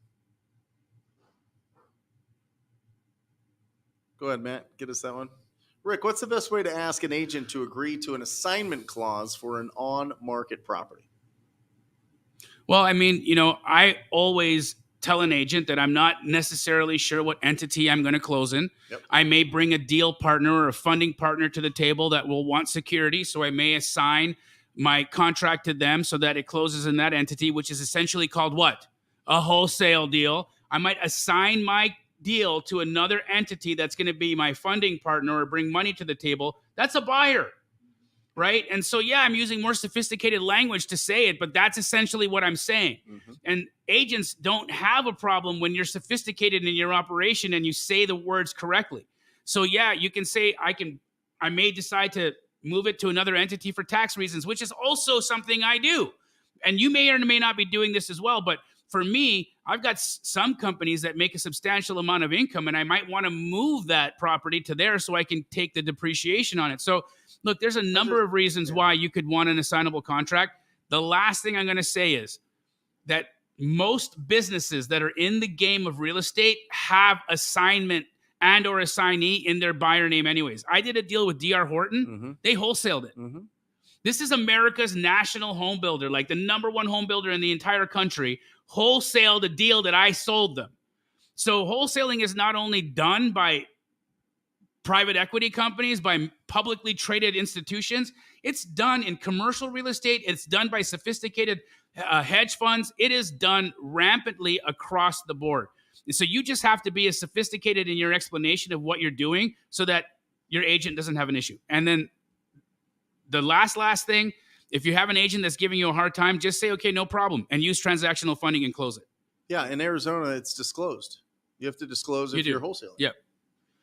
Go ahead, Matt. Get us that one. Rick, what's the best way to ask an agent to agree to an assignment clause for an on-market property? Well, I mean, I always tell an agent that I'm not necessarily sure what entity I'm going to close in. Yep. I may bring a deal partner or a funding partner to the table that will want security. So I may assign my contract to them so that it closes in that entity, which is essentially called what? A wholesale deal. I might assign my deal to another entity that's going to be my funding partner or bring money to the table. That's a buyer, right? And so, I'm using more sophisticated language to say it, but that's essentially what I'm saying. And agents don't have a problem when you're sophisticated in your operation and you say the words correctly. So, you can say, I may decide to move it to another entity for tax reasons, which is also something I do. And you may or may not be doing this as well, but for me, I've got some companies that make a substantial amount of income, and I might want to move that property to there so I can take the depreciation on it. So, look, there's a number of reasons why you could want an assignable contract. The last thing I'm going to say is that most businesses that are in the game of real estate have assignment and or assignee in their buyer name anyways. I did a deal with D.R. Horton. They wholesaled it. This is America's national home builder, like the number one home builder in the entire country, wholesaled a deal that I sold them. So wholesaling is not only done by private equity companies, by publicly traded institutions. It's done in commercial real estate. It's done by sophisticated hedge funds. It is done rampantly across the board. So you just have to be as sophisticated in your explanation of what you're doing so that your agent doesn't have an issue. And then the last thing, if you have an agent that's giving you a hard time, just say, okay, no problem, and use transactional funding and close it. Yeah, in Arizona, it's disclosed. You have to disclose if you're wholesaling. Yep.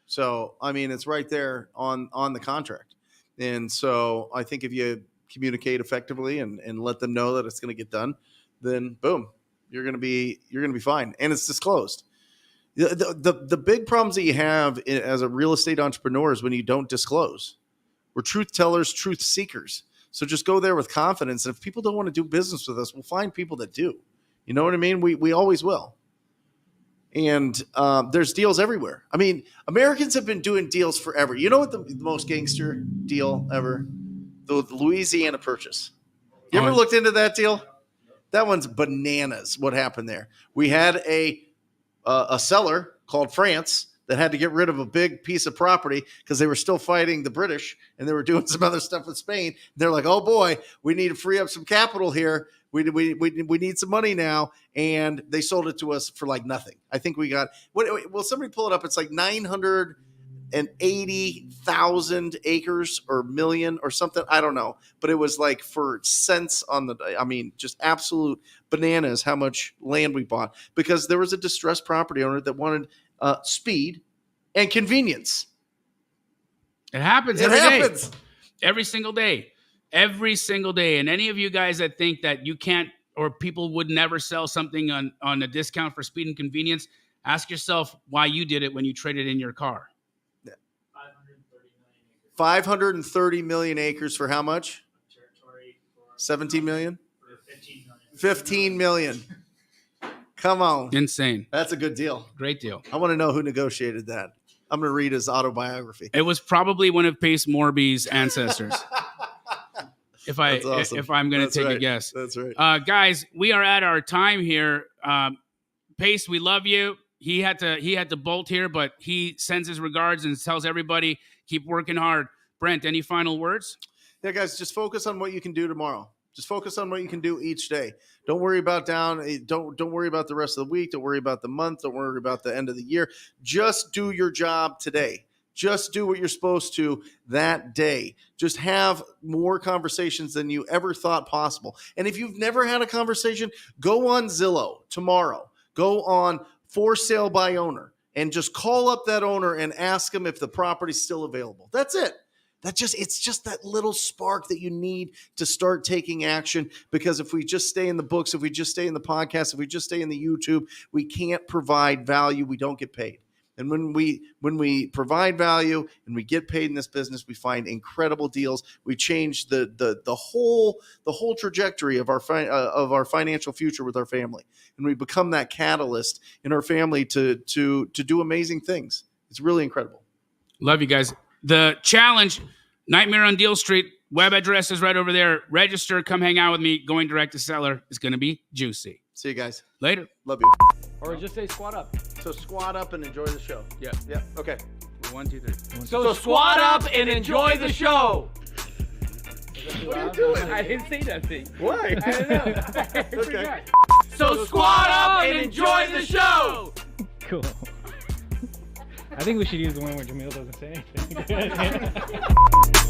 So, I mean, it's right there on the contract. And so I think if you communicate effectively and let them know that it's going to get done, then boom, you're going to be fine. And it's disclosed. The big problems that you have as a real estate entrepreneur is when you don't disclose. We're truth tellers, truth seekers. So just go there with confidence. And if people don't want to do business with us, we'll find people that do. You know what I mean? We always will. And there's deals everywhere. I mean, Americans have been doing deals forever. You know what the most gangster deal ever? The Louisiana Purchase. You ever looked into that deal? That one's bananas. What happened there? We had a seller called France that had to get rid of a big piece of property because they were still fighting the British and they were doing some other stuff with Spain. They're like, oh boy, we need to free up some capital here. We need some money now. And they sold it to us for like nothing. I think we got, will somebody pull it up? It's like $900 180,000 acres or million or something. I don't know, but it was like for cents on the, I mean, just absolute bananas how much land we bought because there was a distressed property owner that wanted speed and convenience. It happens It every day. happens. Every single day. Every single day. And any of you guys that think that you can't or people would never sell something on a discount for speed and convenience, ask yourself why you did it when you traded in your car. 530 million acres for how much? 17 million? 15 million. Come on. Insane. That's a good deal. Great deal. I want to know who negotiated that. I'm going to read his autobiography. It was probably one of Pace Morby's ancestors. If I'm going to take a guess. That's right. Guys, we are at our time here. Pace, we love you. He had to bolt here, but he sends his regards and tells everybody keep working hard. Brent, any final words? Yeah, guys, just focus on what you can do tomorrow. Just focus on what you can do each day. Don't worry about don't worry about the rest of the week. Don't worry about the month. Don't worry about the end of the year. Just do your job today. Just do what you're supposed to that day. Just have more conversations than you ever thought possible. And if you've never had a conversation, go on Zillow tomorrow. Go on For Sale by Owner and just call up that owner and ask them if the property's still available. That's it. It's just that little spark that you need to start taking action, because if we just stay in the books, if we just stay in the podcast, if we just stay in the YouTube, we can't provide value. We don't get paid. And when we provide value and we get paid in this business, we find incredible deals. We change the whole trajectory of our financial future with our family, and we become that catalyst in our family to do amazing things. It's really incredible. Love you guys. The challenge, Nightmare on Deal Street, web address is right over there. Register, come hang out with me. Going direct to seller is going to be juicy. See you guys. Later. Love you. Or just say squat up. So squat up and enjoy the show. Yeah. Yeah. Okay. 1, 2, 3. So squat up and enjoy the show. What are you doing? I didn't say that thing. Why? I don't know. I Okay. forgot. So squat up and enjoy the show. Cool. I think we should use the one where Jamil doesn't say anything.